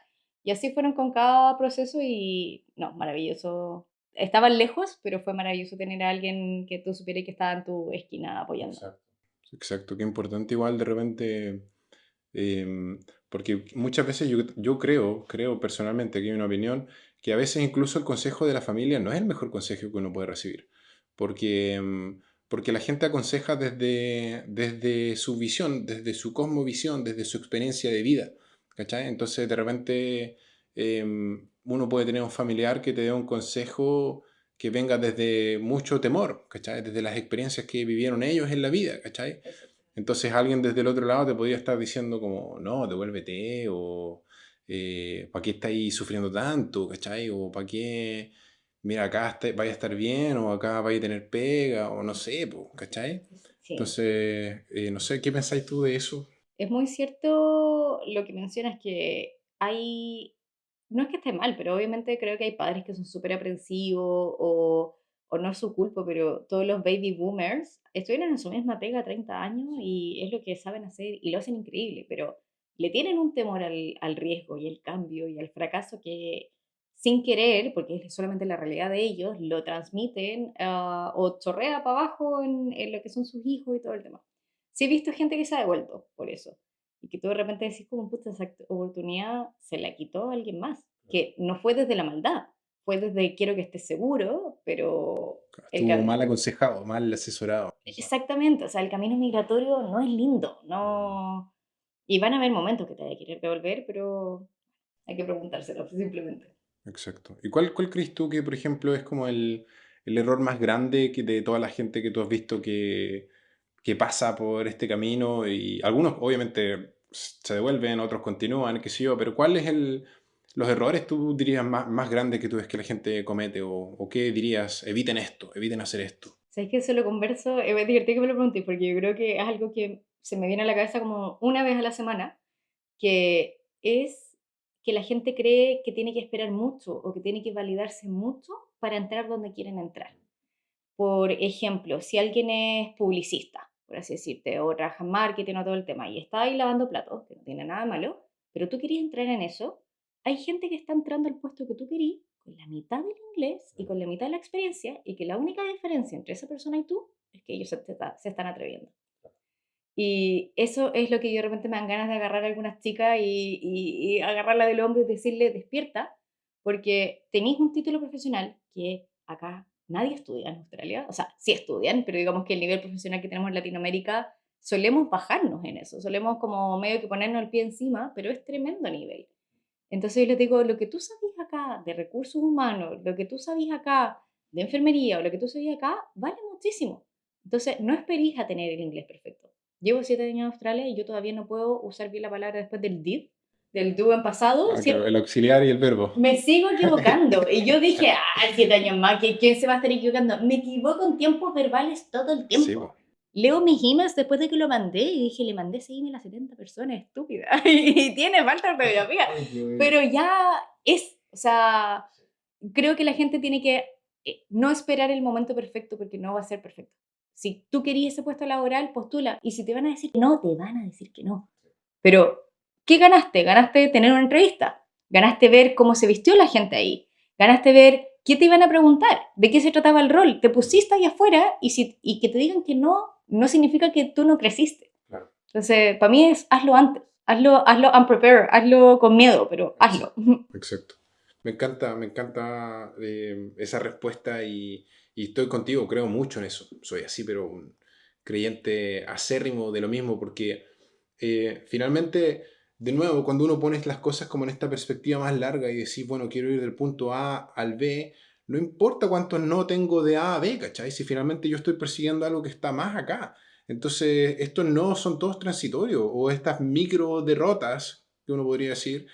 Y así fueron con cada proceso y no, maravilloso. Estaban lejos, pero fue maravilloso tener a alguien que tú supieras que estaba en tu esquina apoyando. Exacto. Exacto, qué importante igual de repente, porque muchas veces yo creo personalmente que hay una opinión que a veces incluso el consejo de la familia no es el mejor consejo que uno puede recibir, porque, porque la gente aconseja desde su visión, desde su cosmovisión, desde su experiencia de vida, ¿cachai? Entonces de repente uno puede tener un familiar que te dé un consejo que venga desde mucho temor, ¿cachai? Desde las experiencias que vivieron ellos en la vida, ¿cachai? Exacto. Entonces alguien desde el otro lado te podría estar diciendo como, no, devuélvete, o ¿para qué estáis sufriendo tanto? ¿Cachai? O ¿para qué? Mira, acá vaya a estar bien, o acá vaya a tener pega, o no sé, po, ¿cachai? Sí, Entonces, no sé, ¿qué pensáis tú de eso? es muy cierto lo que mencionas que no es que esté mal, pero obviamente creo que hay padres que son súper aprensivos o no es su culpa, pero todos los baby boomers estuvieron en su misma pega 30 años y es lo que saben hacer y lo hacen increíble, pero le tienen un temor al riesgo y al cambio y al fracaso que sin querer, porque es solamente la realidad de ellos, lo transmiten o chorrea para abajo en lo que son sus hijos y todo el tema. Sí he visto gente que se ha devuelto por eso. Y que tú de repente decís como, puta, esa oportunidad se la quitó a alguien más. Que no fue desde la maldad, fue desde quiero que estés seguro, pero el Estuvo mal aconsejado, mal asesorado. exactamente, o sea, el camino migratorio no es lindo, no... Y van a haber momentos que te vaya a querer devolver, pero hay que preguntárselo, simplemente. Exacto. ¿Y cuál crees tú que, por ejemplo, es como el error más grande de toda la gente que tú has visto que pasa por este camino? Y algunos obviamente se devuelven, otros continúan, qué sé yo, pero ¿cuál es los errores tú dirías más grandes que tú ves que la gente comete? O qué dirías, eviten esto, eviten hacer esto? ¿Sabes que eso lo converso? Es divertido que me lo preguntes, porque yo creo que es algo que se me viene a la cabeza como una vez a la semana, que es que la gente cree que tiene que esperar mucho o que tiene que validarse mucho para entrar donde quieren entrar. Por ejemplo, si alguien es publicista, por así decirte, o trabaja en marketing o todo el tema, y está ahí lavando platos, que no tiene nada de malo, pero tú querías entrar en eso, hay gente que está entrando al puesto que tú querías con la mitad del inglés y con la mitad de la experiencia, y que la única diferencia entre esa persona y tú es que ellos se están atreviendo. Y eso es lo que yo de repente me dan ganas de agarrar a algunas chicas y agarrarla del hombro y decirle, despierta, porque tenéis un título profesional que acá nadie estudia en Australia, o sea, sí estudian, pero digamos que el nivel profesional que tenemos en Latinoamérica solemos bajarnos en eso, solemos como medio que ponernos el pie encima, pero es tremendo nivel. Entonces yo les digo, lo que tú sabes acá de recursos humanos, lo que tú sabes acá de enfermería o lo que tú sabes acá, vale muchísimo. Entonces no esperéis a tener el inglés perfecto. Llevo 7 años en Australia y yo todavía no puedo usar bien la palabra después del did, del do en pasado. Ah, claro, el auxiliar y el verbo. Me sigo equivocando. Y yo dije, 7 años más, ¿quién se va a estar equivocando? Me equivoco en tiempos verbales todo el Sí, po. tiempo. Leo mis emails después de que lo mandé y dije, le mandé ese email a 70 personas, estúpida. Y tiene falta de ortografía. Pero ya es, o sea, creo que la gente tiene que no esperar el momento perfecto porque no va a ser perfecto. Si tú querías ese puesto laboral, postula. Y si te van a decir que no, te van a decir que no. Pero, ¿qué ganaste? Ganaste tener una entrevista. Ganaste ver cómo se vistió la gente ahí. Ganaste ver qué te iban a preguntar, de qué se trataba el rol. Te pusiste ahí afuera y que te digan que no, no significa que tú no creciste. Claro. Entonces, para mí es hazlo antes, hazlo unprepared, hazlo con miedo, pero hazlo. Exacto. Me encanta esa respuesta y estoy contigo, creo mucho en eso. Soy así, pero un creyente acérrimo de lo mismo, porque finalmente, de nuevo, cuando uno pone las cosas como en esta perspectiva más larga y decís, bueno, quiero ir del punto A al B, no importa cuántos no tengo de A a B, ¿cachai? Si finalmente yo estoy persiguiendo algo que está más acá. Entonces, estos no son todos transitorios, o estas micro derrotas, que uno podría decir,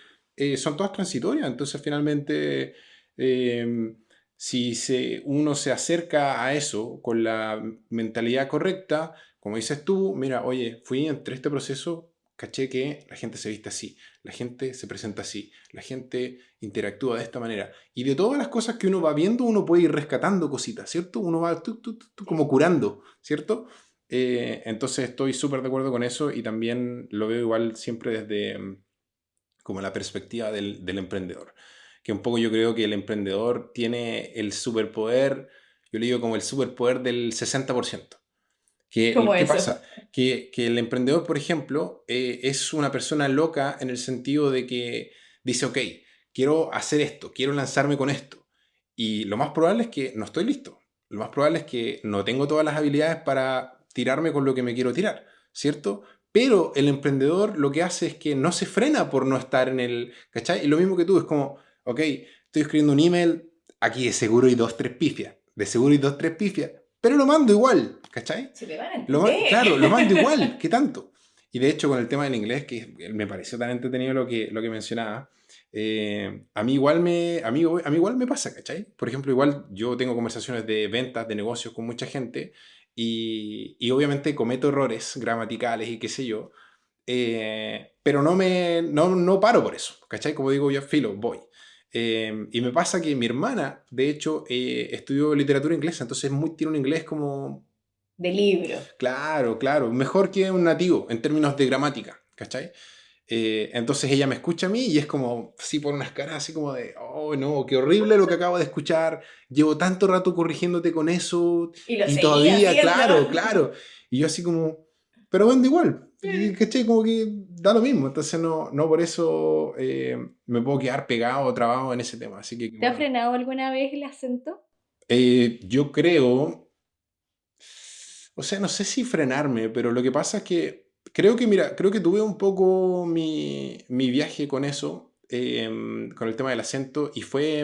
son todas transitorias. Entonces, finalmente, eh, si uno se acerca a eso con la mentalidad correcta, como dices tú, mira, oye, fui entre este proceso, caché que la gente se viste así, la gente se presenta así, la gente interactúa de esta manera. Y de todas las cosas que uno va viendo, uno puede ir rescatando cositas, ¿cierto? Uno va como curando, ¿cierto? Entonces estoy súper de acuerdo con eso y también lo veo igual siempre desde como la perspectiva del emprendedor. Que un poco yo creo que el emprendedor tiene el superpoder, yo le digo como el superpoder del 60%. Como ¿Qué eso. pasa? Que el emprendedor, por ejemplo, es una persona loca en el sentido de que dice, ok, quiero hacer esto, quiero lanzarme con esto. Y lo más probable es que no estoy listo. Lo más probable es que no tengo todas las habilidades para tirarme con lo que me quiero tirar, ¿cierto? Pero el emprendedor lo que hace es que no se frena por no estar en el... ¿Cachai? Y lo mismo que tú, es como, ok, estoy escribiendo un email, aquí de seguro hay dos, tres pifias, de seguro hay dos, tres pifias, pero lo mando igual, ¿cachai? Se te van a entender. Claro, lo mando igual, ¿qué tanto? Y de hecho, con el tema del inglés, que me pareció tan entretenido lo que mencionaba, a mí igual me pasa, ¿cachai? Por ejemplo, igual yo tengo conversaciones de ventas, de negocios con mucha gente y obviamente cometo errores gramaticales y qué sé yo, pero no paro por eso, ¿cachai? Como digo yo, filo, voy. Y me pasa que mi hermana, de hecho, estudió literatura inglesa, entonces tiene un inglés como De libro. claro, claro, mejor que un nativo en términos de gramática, ¿cachai? Entonces ella me escucha a mí y es como, sí, por unas caras así como de, oh no, qué horrible lo que acabo de escuchar, llevo tanto rato corrigiéndote con eso Y lo y seguía todavía, haciendo. claro, claro. Y yo así como, pero vende igual, ¿cachai? Como que da lo mismo, entonces no por eso me puedo quedar pegado o trabado en ese tema, así que ¿Te ha bueno. frenado alguna vez el acento? Yo creo... O sea, no sé si frenarme, pero lo que pasa es que mira, creo que tuve un poco mi viaje con eso, con el tema del acento, y fue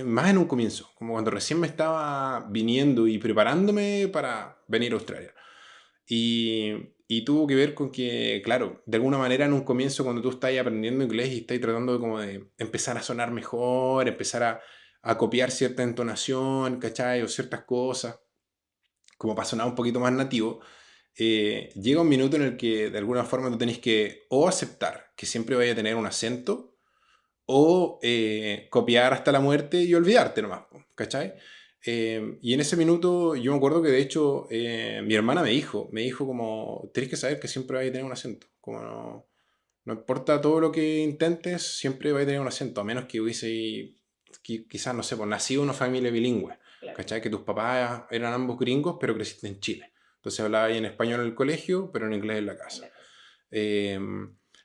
más en un comienzo, como cuando recién me estaba viniendo y preparándome para venir a Australia. Y tuvo que ver con que, claro, de alguna manera en un comienzo cuando tú estás aprendiendo inglés y estás tratando de como de empezar a sonar mejor, empezar a copiar cierta entonación, ¿cachai? O ciertas cosas como para sonar un poquito más nativo, llega un minuto en el que de alguna forma tú tenés que o aceptar que siempre vaya a tener un acento o copiar hasta la muerte y olvidarte nomás, po, ¿cachai? Y en ese minuto yo me acuerdo que de hecho mi hermana me dijo como, tenés que saber que siempre vaya a tener un acento, como no importa todo lo que intentes, siempre vaya a tener un acento, a menos que hubiese quizás, no sé, pues nacido en una familia bilingüe, Claro. ¿cachai? Que tus papás eran ambos gringos, pero creciste en Chile. Entonces hablaba ahí en español en el colegio, pero en inglés en la En casa. la casa. Eh,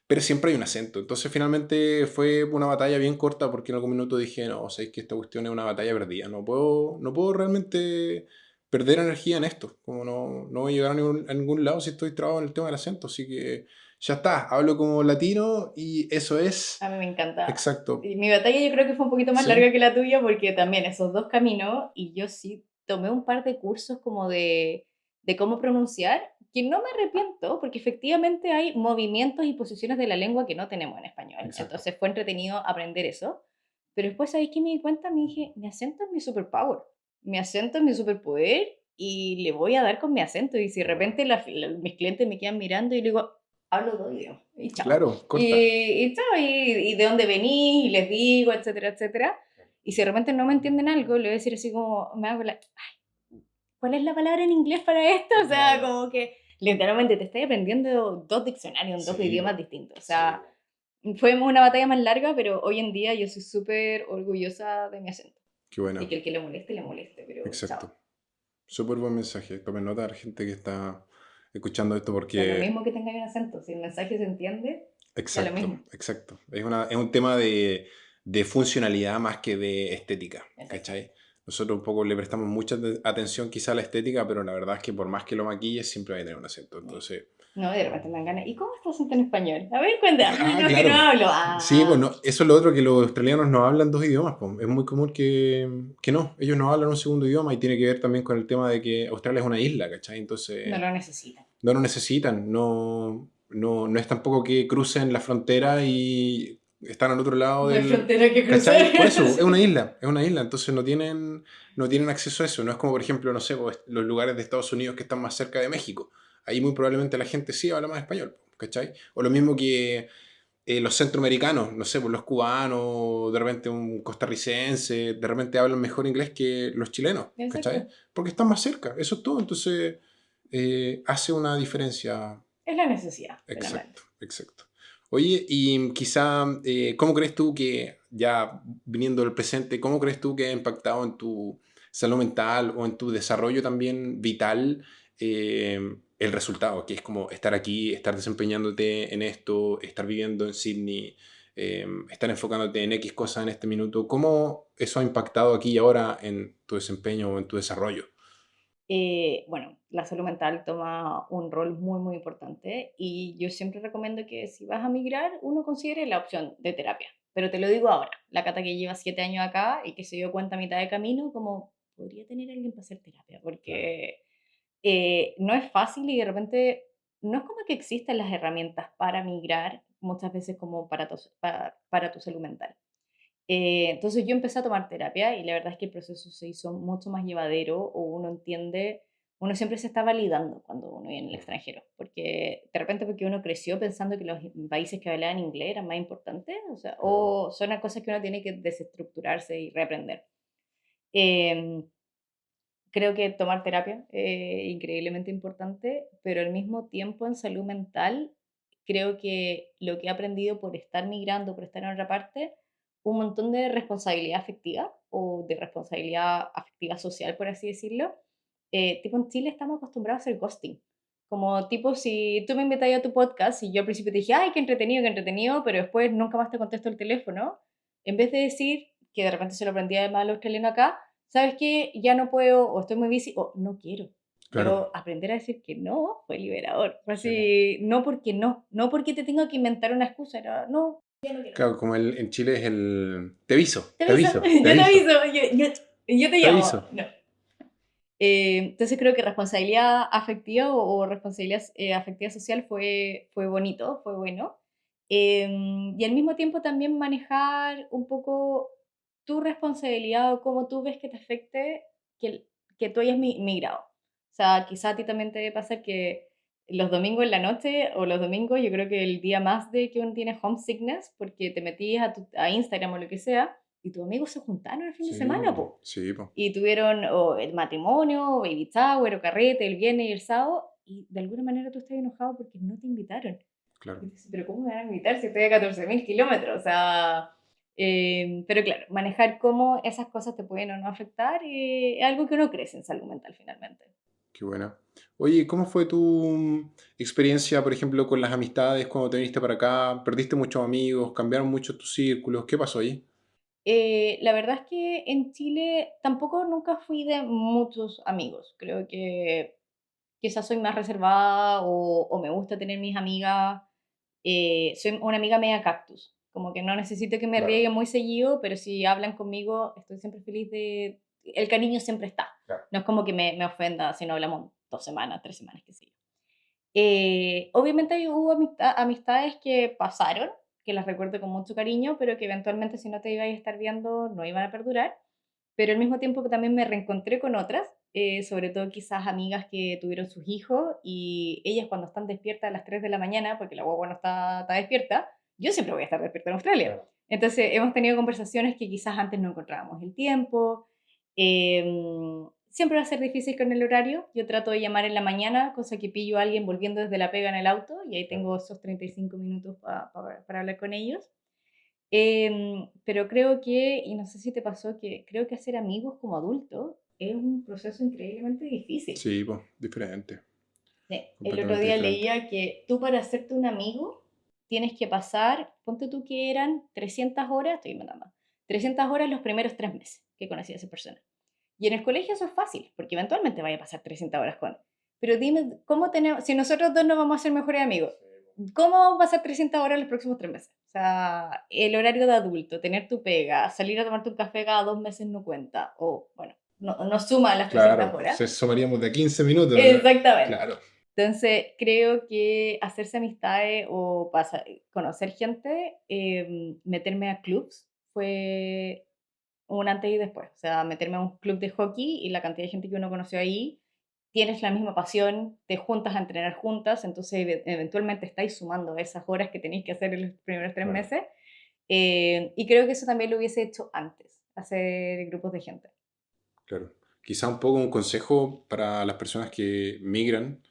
pero siempre hay un acento. Entonces finalmente fue una batalla bien corta porque en algún minuto dije, no, sé que esta cuestión es una batalla perdida. No puedo realmente perder energía en esto. Como no voy a llegar a ningún lado si estoy trabado en el tema del acento. Así que ya está, hablo como latino y eso es A mí me encanta. exacto. Y mi batalla yo creo que fue un poquito más ¿Sí? larga que la tuya porque también esos dos caminos y yo sí tomé un par de cursos como de cómo pronunciar, que no me arrepiento porque efectivamente hay movimientos y posiciones de la lengua que no tenemos en español. Exacto. Entonces fue entretenido aprender eso. Pero después, ¿sabéis que me di cuenta? Me dije, mi acento es mi superpower. Mi acento es mi superpoder y le voy a dar con mi acento. Y si de Qué bueno. repente mis clientes me quedan mirando y le digo, hablo dos idiomas y chao. Claro, corta. Chao, y de dónde venís, y les digo, etcétera, etcétera. Y si de repente no me entienden algo, le voy a decir así como, me hago la, ¿cuál es la palabra en inglés para esto? O sea, Claro. como que literalmente te estás aprendiendo dos diccionarios en dos Sí, idiomas po. distintos. O Sí, sea, po. fue una batalla más larga, pero hoy en día yo soy súper orgullosa de mi acento. Qué Y bueno. que el que le moleste, pero chao. Exacto. Súper buen mensaje. Tomen nota, gente que está escuchando esto Da lo porque... mismo que tenga un acento, si el mensaje se entiende, da lo Exacto, mismo. exacto. Es un tema de funcionalidad más que de estética, Exacto. ¿cachai? Nosotros un poco le prestamos mucha atención quizá a la estética, pero la verdad es que por más que lo maquilles, siempre va a tener un acento. Entonces, No, de repente me dan ganas. ¿Y cómo está el acento en español? A ver, cuenta. Ay, ah, no, es que no claro. hablo. Sí, Ah, bueno, eso es lo otro, que los australianos no hablan dos idiomas, pues. Es muy común que no, ellos no hablan un segundo idioma y tiene que ver también con el tema de que Australia es una isla, ¿cachai? no Entonces, lo necesitan. no lo necesitan, no es tampoco que crucen la frontera y están al otro lado No hay del... frontera que cruzar. ¿Cachai? Por eso, Sí. es una isla, entonces no tienen acceso a eso. No es como, por ejemplo, no sé, pues, los lugares de Estados Unidos que están más cerca de México. Ahí muy probablemente la gente sí habla más español, ¿cachai? O lo mismo que los centroamericanos, no sé, pues los cubanos, de repente un costarricense, de repente hablan mejor inglés que los chilenos, ¿cachai? Exacto. Porque están más cerca, eso es todo. Entonces, hace una diferencia. Es la necesidad, Exacto, finalmente. exacto. Oye, y quizá, ¿cómo crees tú que, ya viniendo del presente, cómo crees tú que ha impactado en tu salud mental o en tu desarrollo también vital eh, el resultado? Que es como estar aquí, estar desempeñándote en esto, estar viviendo en Sydney, estar enfocándote en X cosas en este minuto. ¿Cómo eso ha impactado aquí y ahora en tu desempeño o en tu desarrollo? Bueno, la salud mental toma un rol muy, muy importante y yo siempre recomiendo que si vas a migrar, uno considere la opción de terapia. Pero te lo digo ahora, la Cata que lleva 7 años acá y que se dio cuenta a mitad de camino, como podría tener alguien para hacer terapia, Claro. porque no es fácil y de repente no es como que existan las herramientas para migrar muchas veces como para tu salud mental. Entonces yo empecé a tomar terapia y la verdad es que el proceso se hizo mucho más llevadero o uno entiende, uno siempre se está validando cuando uno viene al extranjero, porque de repente porque uno creció pensando que los países que hablaban inglés eran más importantes, o sea, o son las cosas que uno tiene que desestructurarse y reaprender. Em, Creo que tomar terapia es increíblemente importante, pero al mismo tiempo en salud mental, creo que lo que he aprendido por estar migrando, por estar en otra parte, un montón de responsabilidad afectiva o de responsabilidad afectiva social, por así decirlo. Tipo en Chile estamos acostumbrados a hacer ghosting. Como tipo, si tú me invitas a tu podcast y yo al principio te dije, ay, qué entretenido, pero después nunca más te contesto el teléfono, en vez de decir, que de repente se lo aprendí además a los australianos acá, ¿sabes qué? Ya no puedo, o estoy muy busy, o no quiero. Claro. Yo aprender a decir que no fue liberador. Fue Sí, po. así, no porque no, no porque te tengo que inventar una excusa, era, no, ya no quiero. Claro, como en Chile es el... Te Te te aviso, aviso, te yo te aviso, aviso, yo te te llamo. aviso. No. Entonces creo que responsabilidad afectiva o responsabilidad afectiva social fue bonito, fue bueno. Y al mismo tiempo también manejar un poco tu responsabilidad o cómo tú ves que te afecte que tú hayas migrado. O sea, quizá a ti también te debe pasar que los domingos en la noche o los domingos, yo creo que el día más de que uno tiene homesickness, porque te metías a Instagram o lo que sea, y tus amigos se juntaron el fin de Sí, semana, po, po, sí, po, y tuvieron o el matrimonio, o baby shower, o carrete, el viernes y el sábado, y de alguna manera tú estás enojado porque no te invitaron. Y claro. dices, pero ¿cómo me van a invitar si estoy a 14.000 kilómetros? O sea, pero claro, manejar cómo esas cosas te pueden o no afectar es algo que uno crece en salud mental finalmente. Qué buena. Oye, ¿cómo fue tu experiencia, por ejemplo, con las amistades cuando te viniste para acá? ¿Perdiste muchos amigos? ¿Cambiaron mucho tus círculos? ¿Qué pasó ahí? La verdad es que en Chile tampoco nunca fui de muchos amigos. Creo que quizás soy más reservada o me gusta tener mis amigas. Soy una amiga media cactus, como que no necesito que me Claro, rieguen muy seguido, pero si hablan conmigo, estoy siempre feliz de... El cariño siempre está. claro. No es como que me ofenda si no hablamos 2 semanas, 3 semanas, qué sé yo. Obviamente hubo amistades que pasaron, que las recuerdo con mucho cariño, pero que eventualmente si no te ibas a estar viendo no iban a perdurar. Pero al mismo tiempo que también me reencontré con otras, sobre todo quizás amigas que tuvieron sus hijos y ellas cuando están despiertas a las 3 de la mañana, porque la guagua no está despierta, yo siempre voy a estar despierta en Australia. Claro. Entonces hemos tenido conversaciones que quizás antes no encontrábamos el tiempo. Siempre va a ser difícil con el horario. Yo trato de llamar en la mañana, cosa que pillo a alguien volviendo desde la pega en el auto y ahí tengo esos 35 minutos para hablar con ellos. Pero creo que, y no sé si te pasó, que creo que hacer amigos como adulto es un proceso increíblemente difícil. Sí, pues, diferente. Sí. El otro completamente día diferente. leía que tú para hacerte un amigo tienes que pasar, ponte tú que eran 300 horas, estoy inventando, 300 horas los primeros 3 meses que conocí a esa persona. Y en el colegio eso es fácil, porque eventualmente vaya a pasar 300 horas con. Pero dime, ¿cómo tenemos, si nosotros dos no vamos a ser mejores amigos, cómo vamos a pasar 300 horas los próximos 3 meses? O sea, el horario de adulto, tener tu pega, salir a tomarte un café cada 2 meses no cuenta, o bueno, no suma las 300 Claro, horas. sumaríamos de 15 minutos, ¿no? Exactamente. Claro, Entonces, creo que hacerse amistades o conocer gente, meterme a clubs, fue un antes y después. O sea, meterme a un club de hockey y la cantidad de gente que uno conoció ahí, tienes la misma pasión, te juntas a entrenar juntas, entonces eventualmente estáis sumando esas horas que tenéis que hacer en los primeros tres claro, meses. Y creo que eso también lo hubiese hecho antes, hacer grupos de gente. claro. Quizá un poco un consejo para las personas que migran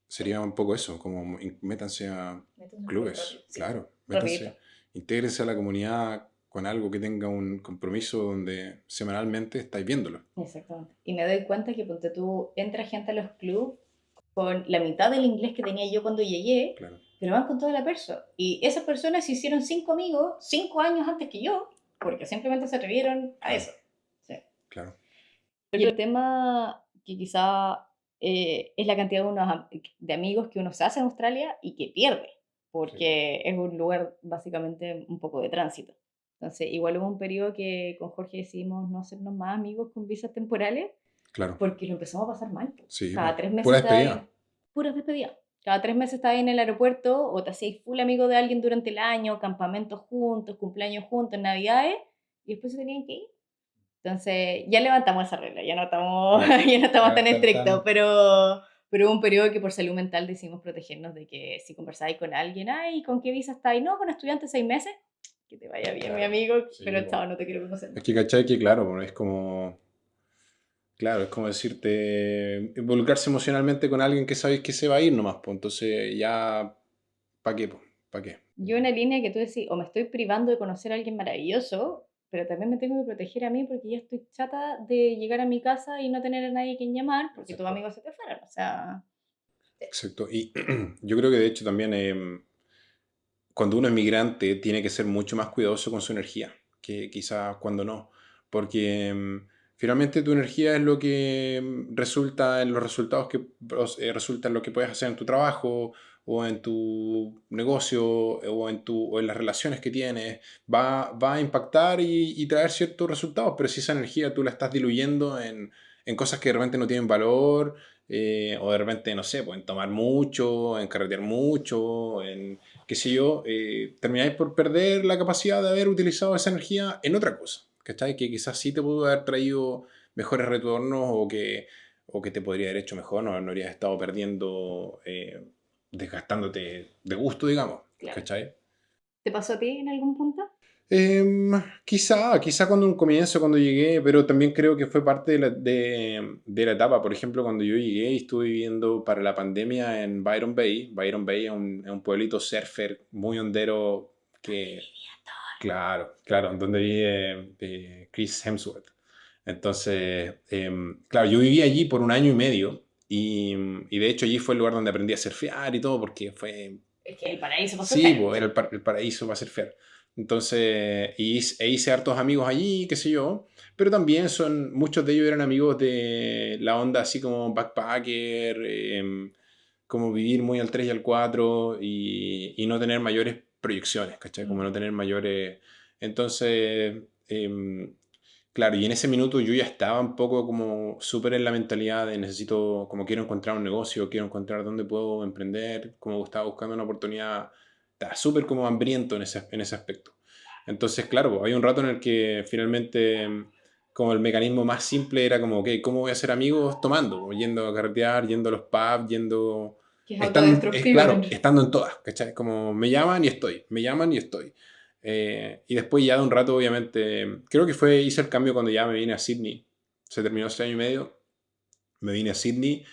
sería un poco eso, como métanse a Métete en un club rápido, clubes, sí, claro, rapidito. métanse, intégrense a la comunidad con algo que tenga un compromiso donde semanalmente estáis viéndolo. Exactamente. Y me doy cuenta que ponte tú, entra gente a los clubes con la mitad del inglés que tenía yo cuando llegué, Claro, pero van con toda la perso. Y esas personas se hicieron 5 amigos 5 años antes que yo, porque simplemente se atrevieron a claro, eso. Sí. claro. Y el tema que quizá es la cantidad de amigos que uno se hace en Australia y que pierde, Sí, porque es un lugar básicamente un poco de tránsito. Entonces, igual hubo un periodo que con Jorge decidimos no hacernos más amigos con visas temporales claro, porque lo empezamos a pasar mal. Po. sí, po. Cada 3 meses Pura estaba ahí, despedida. puras despedidas. Cada 3 meses estaba ahí en el aeropuerto o te hacías full amigo de alguien durante el año, campamentos juntos, cumpleaños juntos, navidades, y después se tenían que ir. Entonces, ya levantamos esa regla, ya no estamos, Ya, ya no estamos ya tan están estrictos, tan... pero hubo un periodo que por salud mental decidimos protegernos de que si conversáis con alguien, ay, ¿con qué visa estáis? No, con estudiantes 6 meses, que te vaya bien, mi Claro, amigo, pero sí, po. chao, no te quiero conocer Es más. que cachai que, claro, po, es como... Claro, es como decirte, involucrarse emocionalmente con alguien que sabéis que se va a ir nomás, pues entonces ya, ¿para qué, pues? ¿Para qué? Yo una línea que tú decís, o me estoy privando de conocer a alguien maravilloso, pero también me tengo que proteger a mí porque ya estoy chata de llegar a mi casa y no tener a nadie quien llamar porque tus Exacto. amigos se te fueron, o sea, Exacto. Y yo creo que de hecho también cuando uno es migrante tiene que ser mucho más cuidadoso con su energía que quizás cuando no. Porque finalmente tu energía es lo que resulta en los resultados que resulta en lo que puedes hacer en tu trabajo o en tu negocio o en las relaciones que tienes. Va a impactar y traer ciertos resultados, pero si esa energía tú la estás diluyendo en cosas que de repente no tienen valor, o de repente, no sé, pues en tomar mucho, en carretear mucho, en qué sé yo, termináis por perder la capacidad de haber utilizado esa energía en otra cosa, ¿cachai? Que quizás sí te pudo haber traído mejores retornos o que te podría haber hecho mejor, no habrías estado perdiendo, desgastándote de gusto, digamos, claro. ¿cachai? ¿Te pasó a ti en algún punto? Quizá cuando un comienzo, cuando llegué, pero también creo que fue parte de la etapa. Por ejemplo, cuando yo llegué y estuve viviendo para la pandemia en Byron Bay. Byron Bay es un pueblito surfer muy hondero que, claro, claro, donde vive Chris Hemsworth. Entonces, claro, yo viví allí por un año y medio y de hecho allí fue el lugar donde aprendí a surfear y todo porque fue. Es que el paraíso para Sí, surfear. pues era el paraíso para surfear. Entonces, hice hartos amigos allí, qué sé yo, pero también muchos de ellos eran amigos de la onda así como backpacker, como vivir muy al 3 y al 4 y no tener mayores proyecciones, ¿cachai? Como Mm. no tener mayores... Entonces, claro, y en ese minuto yo ya estaba un poco como súper en la mentalidad de necesito, como quiero encontrar un negocio, quiero encontrar dónde puedo emprender, como estaba buscando una oportunidad, estaba súper como hambriento en ese aspecto. Entonces, claro, pues, había un rato en el que finalmente, como el mecanismo más simple era como, ok, ¿cómo voy a hacer amigos tomando? O yendo a carretear, yendo a los pubs, yendo... Que es Claro, autodestructivo. estando en todas, ¿cachai? Como me llaman y estoy, me llaman y estoy. Y después ya de un rato, obviamente, creo que hice el cambio cuando ya me vine a Sydney. Se terminó ese año y medio, me vine a Sydney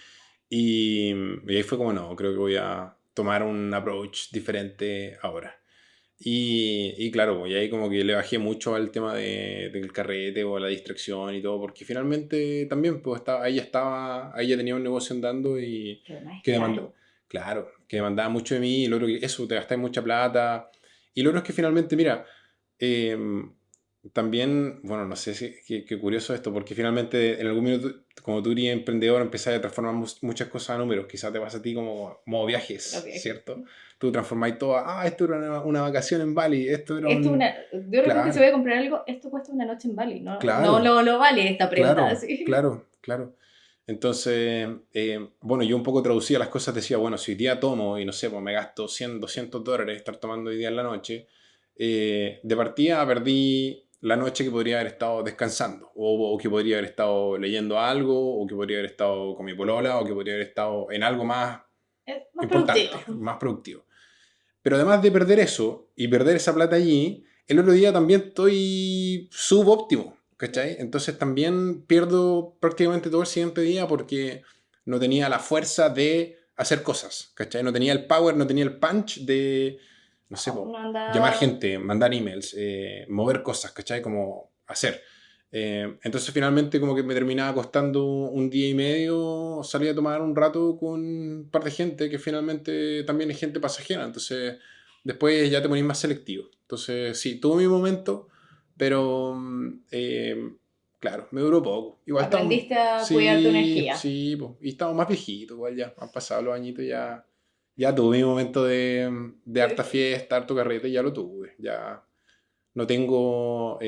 y ahí fue como, no, creo que voy a tomar un approach diferente ahora. Y claro, pues, y ahí como que le bajé mucho al tema del carrete o la distracción y todo, porque finalmente también, pues ahí ya tenía un negocio andando y Que además es que demandó, caro. claro, que demandaba mucho de mí, y lo otro que eso, te gastáis mucha plata. Y lo otro es que finalmente, mira, eh, también, bueno, no sé si, qué curioso esto, porque finalmente en algún minuto, como tú eres emprendedor, empezás a transformar muchas cosas a números, quizás te pasa a ti como Los viajes, viajes. ¿cierto? Tú transformáis todo, esto era una vacación en Bali, esto era Esto un... de repente se Claro, voy a comprar algo, esto cuesta una noche en Bali, no claro, lo vale esta prenda, claro, así. claro, claro. Entonces, bueno, yo un poco traducía las cosas, decía, bueno, si hoy día tomo y no sé, pues me gasto $100, $200 estar tomando hoy día en la noche, de partida perdí la noche que podría haber estado descansando, o que podría haber estado leyendo algo, o que podría haber estado con mi polola, o que podría haber estado en algo más Es más productivo. importante, más productivo. Pero además de perder eso y perder esa plata allí, el otro día también estoy subóptimo, ¿cachai? Entonces también pierdo prácticamente todo el siguiente día porque no tenía la fuerza de hacer cosas, ¿cachai? No tenía el power, no tenía el punch de, no sé, No llamar anda. gente, mandar emails, mover cosas, ¿cachai? Como hacer. Entonces finalmente como que me terminaba costando un día y medio salir a tomar un rato con un par de gente que finalmente también es gente pasajera. Entonces después ya te ponís más selectivo. Entonces sí, tuve mi momento, pero claro, me duró poco. Igual estamos, Aprendiste a cuidar tu sí, energía. sí, po, y estamos más viejitos, igual ya han pasado los añitos ya. Ya tuve mi momento de harta fiesta, harto carrete, ya lo tuve. Ya no tengo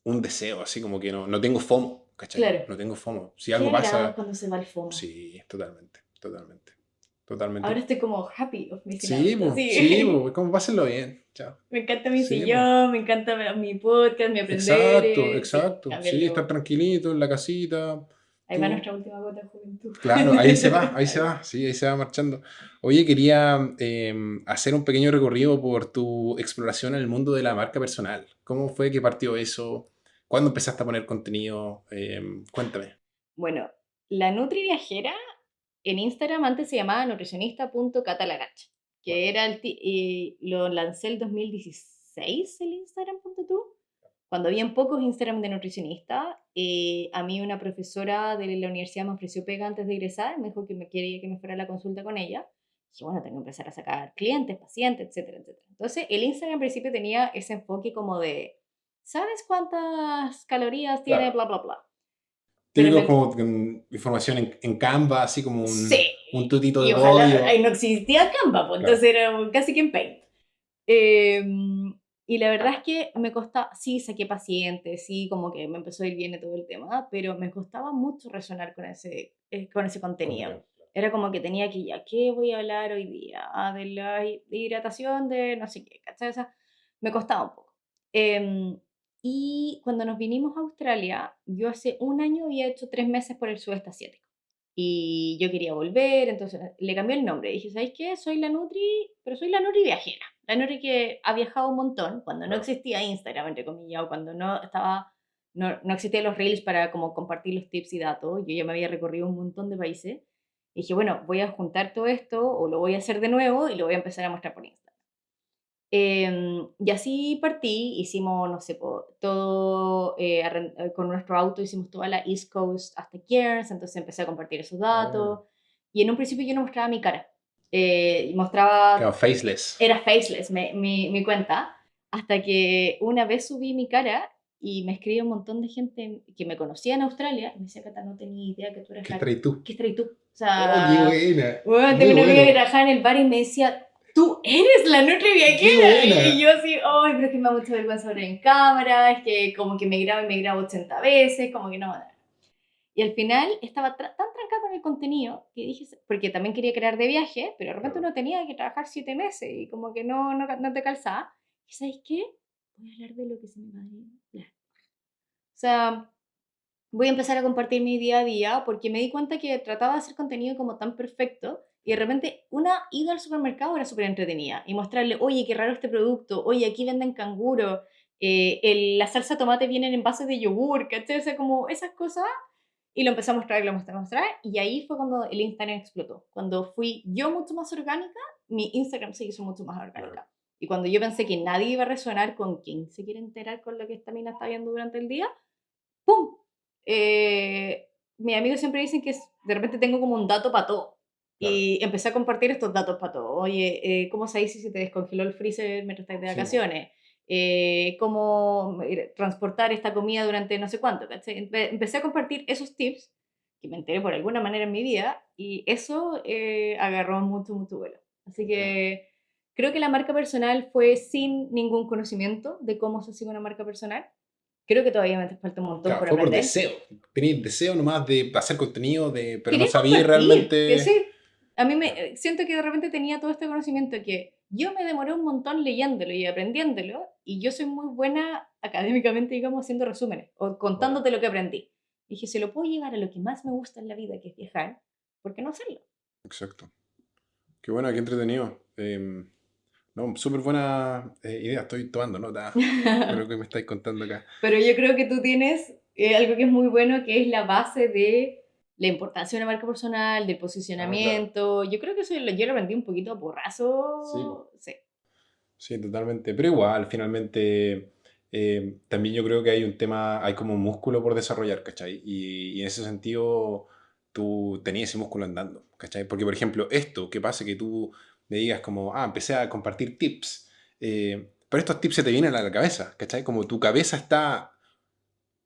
un deseo, así como que no tengo FOMO, ¿cachai? Claro. No tengo FOMO. Si Qué algo agrado pasa, cuando se va el FOMO. sí, totalmente, totalmente, Ahora totalmente. estoy como happy of missing out, Sí, pues, sí, así. pues, como pásenlo bien, chao. Me encanta mi Sí, pues. sillón, me encanta mi podcast, mi aprender. Exacto, Sí, exacto. Sí, estar cámbialo. tranquilito en la casita. Ahí va Tú, nuestra última gota de juventud. claro, ahí se va, sí, ahí se va marchando. Oye, quería hacer un pequeño recorrido por tu exploración en el mundo de la marca personal. ¿Cómo fue que partió eso? ¿Cuándo empezaste a poner contenido? Cuéntame. Bueno, la Nutri Viajera en Instagram antes se llamaba nutricionista.catalagacha, Wow. que era y lo lancé el 2016 el Instagram, punto tú, cuando habían pocos Instagram de nutricionista. A mí una profesora de la universidad me ofreció pega antes de ingresar, me dijo que me quería que me fuera a la consulta con ella. Dije, bueno, tengo que empezar a sacar clientes, pacientes, etcétera, etcétera. Entonces, el Instagram en principio tenía ese enfoque como de, ¿sabes cuántas calorías tiene? Claro. Bla, bla, bla. Pero Típico como con información en Canva, así como sí, un tutito y de ojalá, ahí código. no existía Canva, pues Claro. entonces era casi que en Paint. Eh, y la verdad es que me costaba, sí, saqué pacientes, sí, como que me empezó a ir bien y todo el tema, pero me costaba mucho resonar con ese contenido. Contenido. Era como que tenía que, ya, ¿qué voy a hablar hoy día? De la hidratación, de no sé qué, ¿cachai? O sea, me costaba un poco. Y cuando nos vinimos a Australia, yo hace un año había hecho 3 meses por el sudeste asiático. Y yo quería volver, entonces le cambié el nombre. Dije, ¿sabéis qué? Soy la Nutri, pero soy la Nutri viajera. La Nutri que ha viajado un montón, cuando no Claro. existía Instagram, entre comillas, o cuando no existían los reels para como compartir los tips y datos. Yo ya me había recorrido un montón de países. Y dije, bueno, voy a juntar todo esto, o lo voy a hacer de nuevo, y lo voy a empezar a mostrar por Instagram. Y así partí, hicimos, no sé, todo con nuestro auto, hicimos toda la East Coast hasta Cairns, entonces empecé a compartir esos Ah. datos. Y en un principio yo no mostraba mi cara, Claro, faceless. era faceless mi cuenta, hasta que una vez subí mi cara y me escribió un montón de gente que me conocía en Australia y me decía, Cata, no tenía idea que tú eras ¿Qué traes tú? ¿qué traes tú? O Oh, qué sea, buena. bueno, Muy tengo una amiga que bueno. trabajaba en el bar y me decía, tú eres la Nutri Qué Viajera. Y buena. yo así, ay, pero es que me da mucha vergüenza hablar en cámara, es que como que me grabo 80 veces, como que no. Y al final estaba tan trancada con el contenido que dije, porque también quería crear de viaje, pero de repente Claro. uno tenía que trabajar 7 meses y como que no te calzaba. ¿Y sabes qué? Voy a hablar de lo que se me va a hablar. O sea, voy a empezar a compartir mi día a día porque me di cuenta que trataba de hacer contenido como tan perfecto y de repente una ida al supermercado era súper entretenida y mostrarle, oye, qué raro este producto, oye, aquí venden canguro, la salsa de tomate viene en envases de yogur, ¿cachai? O sea, como esas cosas. Y lo empecé a mostrar y lo empecé a mostrar. Y ahí fue cuando el Instagram explotó. Cuando fui yo mucho más orgánica, mi Instagram se hizo mucho más Claro. orgánica. Y cuando yo pensé que nadie iba a resonar con quién se quiere enterar con lo que esta mina está viendo durante el día, ¡pum! Mis amigos siempre dicen que de repente tengo como un dato para todo. Claro. Y empecé a compartir estos datos para todo. Oye, ¿cómo sabéis si se te descongeló el freezer mientras estás de Sí, vacaciones? ¿Cómo transportar esta comida durante no sé cuánto? ¿Cachai? Empecé a compartir esos tips que me enteré por alguna manera en mi vida y eso agarró mucho, mucho vuelo. Así bueno. que creo que la marca personal fue sin ningún conocimiento de cómo se hace una marca personal. Creo que todavía me falta un montón Claro, por fue por aprender. deseo. Tenías deseo nomás de hacer contenido, pero no Quería sabía compartir, que realmente. sí. A mí Claro, me siento que de repente tenía todo este conocimiento que yo me demoré un montón leyéndolo y aprendiéndolo y yo soy muy buena académicamente, digamos, haciendo resúmenes o bueno, contándote lo que aprendí. Y dije, si lo puedo llevar a lo que más me gusta en la vida, que es viajar, ¿por qué no hacerlo? exacto. Qué bueno, qué entretenido. No, súper buena idea. Estoy tomando nota de lo que me estáis contando acá. Pero yo creo que tú tienes algo que es muy bueno, que es la base de la importancia de una marca personal, del Ah, claro. posicionamiento. Yo creo que eso yo lo aprendí un poquito a Sí, po. porrazo. Sí. Sí, totalmente. Pero igual, finalmente, también yo creo que hay un tema, hay como un músculo por desarrollar, ¿cachai? Y en ese sentido, tú tenías ese músculo andando, ¿cachai? Porque, por ejemplo, esto, que pasa que tú me digas como, empecé a compartir tips, pero estos tips se te vienen a la cabeza, ¿cachai? Como tu cabeza está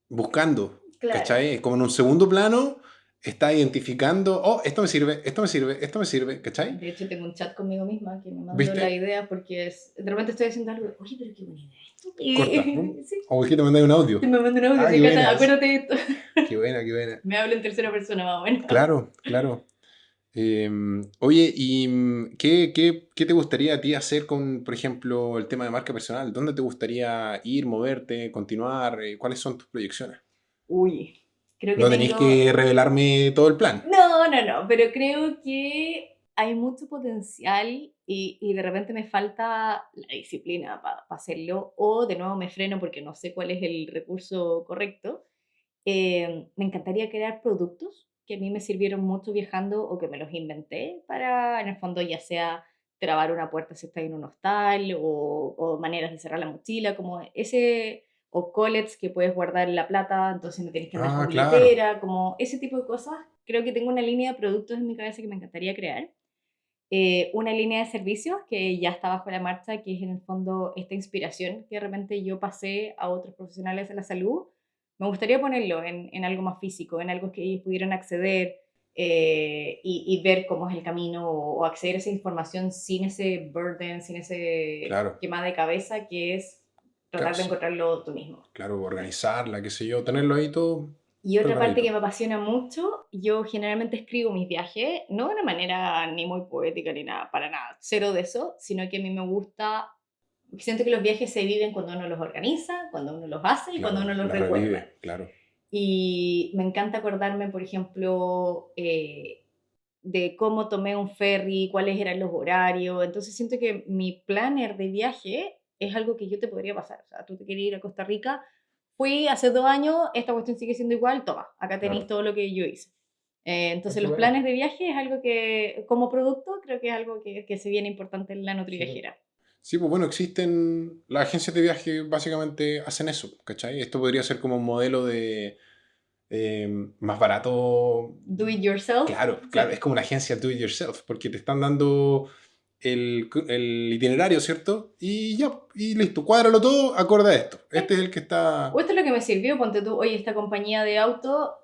buscando, Claro. ¿cachai? Como en un segundo plano, está identificando, oh, esto me sirve, esto me sirve, esto me sirve, ¿cachai? De hecho, tengo un chat conmigo misma que me mando la ¿Viste? idea porque de repente estoy haciendo algo, oye, pero qué buena idea esto. Corta, pum. Y sí, O es que te mandáis un audio. y me manda un audio, Ah, así, qué Cata, buenas. acuérdate de esto. Qué buena, qué buena. Me hablo en tercera persona más o menos. Claro, claro. Oye, ¿y qué te gustaría a ti hacer con, por ejemplo, el tema de marca personal? ¿Dónde te gustaría ir, moverte, continuar? ¿Cuáles son tus proyecciones? Uy, creo que No tenéis tengo. que revelarme todo el plan. No, no, no, pero creo que hay mucho potencial y de repente me falta la disciplina para hacerlo o de nuevo me freno porque no sé cuál es el recurso correcto. Me encantaría crear productos que a mí me sirvieron mucho viajando o que me los inventé para, en el fondo, ya sea trabar una puerta si estás en un hostal o maneras de cerrar la mochila, como ese, o collets que puedes guardar la plata, entonces no tienes que andar Ah, con claro. billetera, como ese tipo de cosas. Creo que tengo una línea de productos en mi cabeza que me encantaría crear. Una línea de servicios que ya está bajo la marcha, que es en el fondo esta inspiración que de repente yo pasé a otros profesionales de la salud. Me gustaría ponerlo en algo más físico, en algo que ellos pudieran acceder y ver cómo es el camino o acceder a esa información sin ese burden, sin ese Claro. quema de cabeza que es Claro, tratar de encontrarlo tú mismo. claro, organizarla, qué sé yo, tenerlo ahí todo Y otra parte que preparadito. me apasiona mucho, yo generalmente escribo mis viajes, no de una manera ni muy poética ni nada, para nada, cero de eso, sino que a mí me gusta, siento que los viajes se viven cuando uno los organiza, cuando uno los hace y cuando Claro, uno los la recuerda. revive, claro. Y me encanta acordarme, por ejemplo, de cómo tomé un ferry, cuáles eran los horarios. Entonces siento que mi planner de viaje es algo que yo te podría pasar. O sea, tú te quieres ir a Costa Rica, fui hace 2 años, esta cuestión sigue siendo igual, toma, acá tenéis Claro. todo lo que yo hice. Ah, Entonces qué los bueno. planes de viaje es algo que, como producto, creo que es algo que se viene importante en la Súper. Nutriviajera. Sí, pues bueno, existen, las agencias de viaje básicamente hacen eso, ¿cachai? Esto podría ser como un modelo de más barato. Do it yourself, Claro, claro, sí, es como una agencia do it yourself, porque te están dando el itinerario, ¿cierto? Y ya, y listo, cuádralo todo, acorde a esto. sí. Este es el que O está. esto es lo que me sirvió, ponte tú, oye, esta compañía de auto,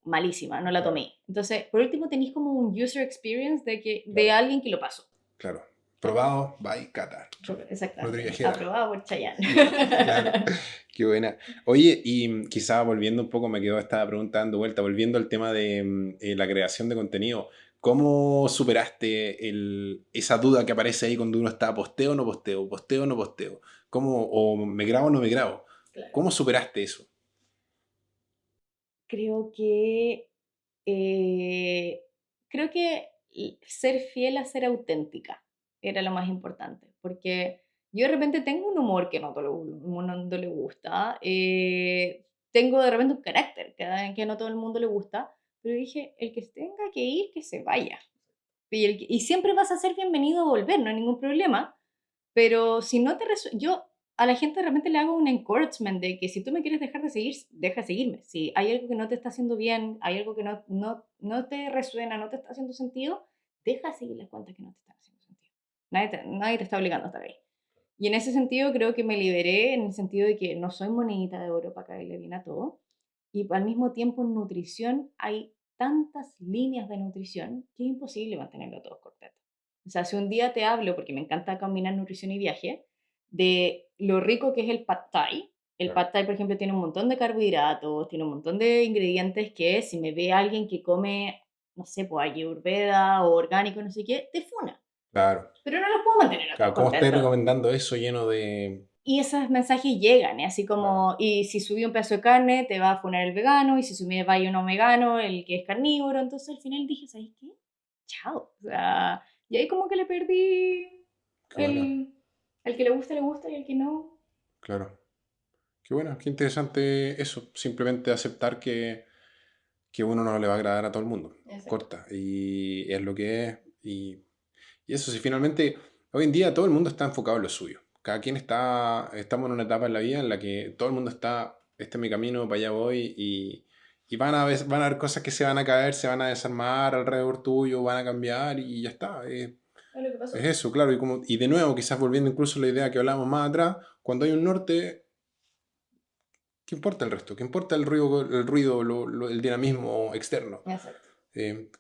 malísima, no la Claro, tomé. Entonces, por último, tenéis como un user experience de claro, alguien que lo pasó. claro. Ya, Probado, by Cata. exactamente, Nutriviajera. aprobado por Chayanne. Claro, qué buena. Oye, y quizá volviendo un poco, me quedó esta pregunta dando vuelta, volviendo al tema de la creación de contenido, ¿cómo superaste esa duda que aparece ahí cuando uno está posteo o no posteo, posteo o no posteo? ¿Cómo, o me grabo o no me grabo? Claro. ¿Cómo superaste eso? Creo que, eh, creo que ser fiel a ser auténtica era lo más importante, porque yo de repente tengo un humor que no todo el mundo le gusta, tengo de repente un carácter que no todo el mundo le gusta, pero dije, el que tenga que ir, que se vaya. Y siempre vas a ser bienvenido a volver, no hay ningún problema, Pero si no te yo a la gente de repente le hago un encouragement de que si tú me quieres dejar de seguir, deja de seguirme. Si hay algo que no te está haciendo bien, hay algo que no te resuena, no te está haciendo sentido, deja de seguir las cuentas que no te están haciendo sentido. Nadie te está obligando a estar ahí. Y en ese sentido creo que me liberé en el sentido de que no soy monedita de oro para caerle bien a todo. Y al mismo tiempo en nutrición hay tantas líneas de nutrición que es imposible mantenerlo todo corto. O sea, si un día te hablo, porque me encanta combinar nutrición y viaje, de lo rico que es el pad thai. El Claro. pad thai, por ejemplo, tiene un montón de carbohidratos, tiene un montón de ingredientes que si me ve alguien que come, no sé, pues ayurveda o orgánico, no sé qué, te funa. Claro. Pero no los puedo mantener a todos Claro, ¿cómo estáis contentos. recomendando eso lleno de...? Y esos mensajes llegan, así Claro. como, y si subí un pedazo de carne, te va a funar el vegano, y si subí uno vegano, el que es carnívoro. Entonces al final dije, ¿sabes qué? Chao. O sea, y ahí como que le perdí Qué bueno, el que le gusta, y el que no. claro. Qué bueno, qué interesante eso. Simplemente aceptar que uno no le va a agradar a todo el mundo. Exacto. Corta. Y es lo que es. Y eso, si finalmente, hoy en día todo el mundo está enfocado en lo suyo. Cada quien estamos en una etapa en la vida en la que todo el mundo está, este es mi camino, para allá voy, y van a haber cosas que se van a caer, se van a desarmar alrededor tuyo, van a cambiar y ya está. Es lo que Es pasó. eso, claro. Y de nuevo, quizás volviendo incluso a la idea que hablábamos más atrás, cuando hay un norte, ¿qué importa el resto? ¿Qué importa el dinamismo externo? Exacto.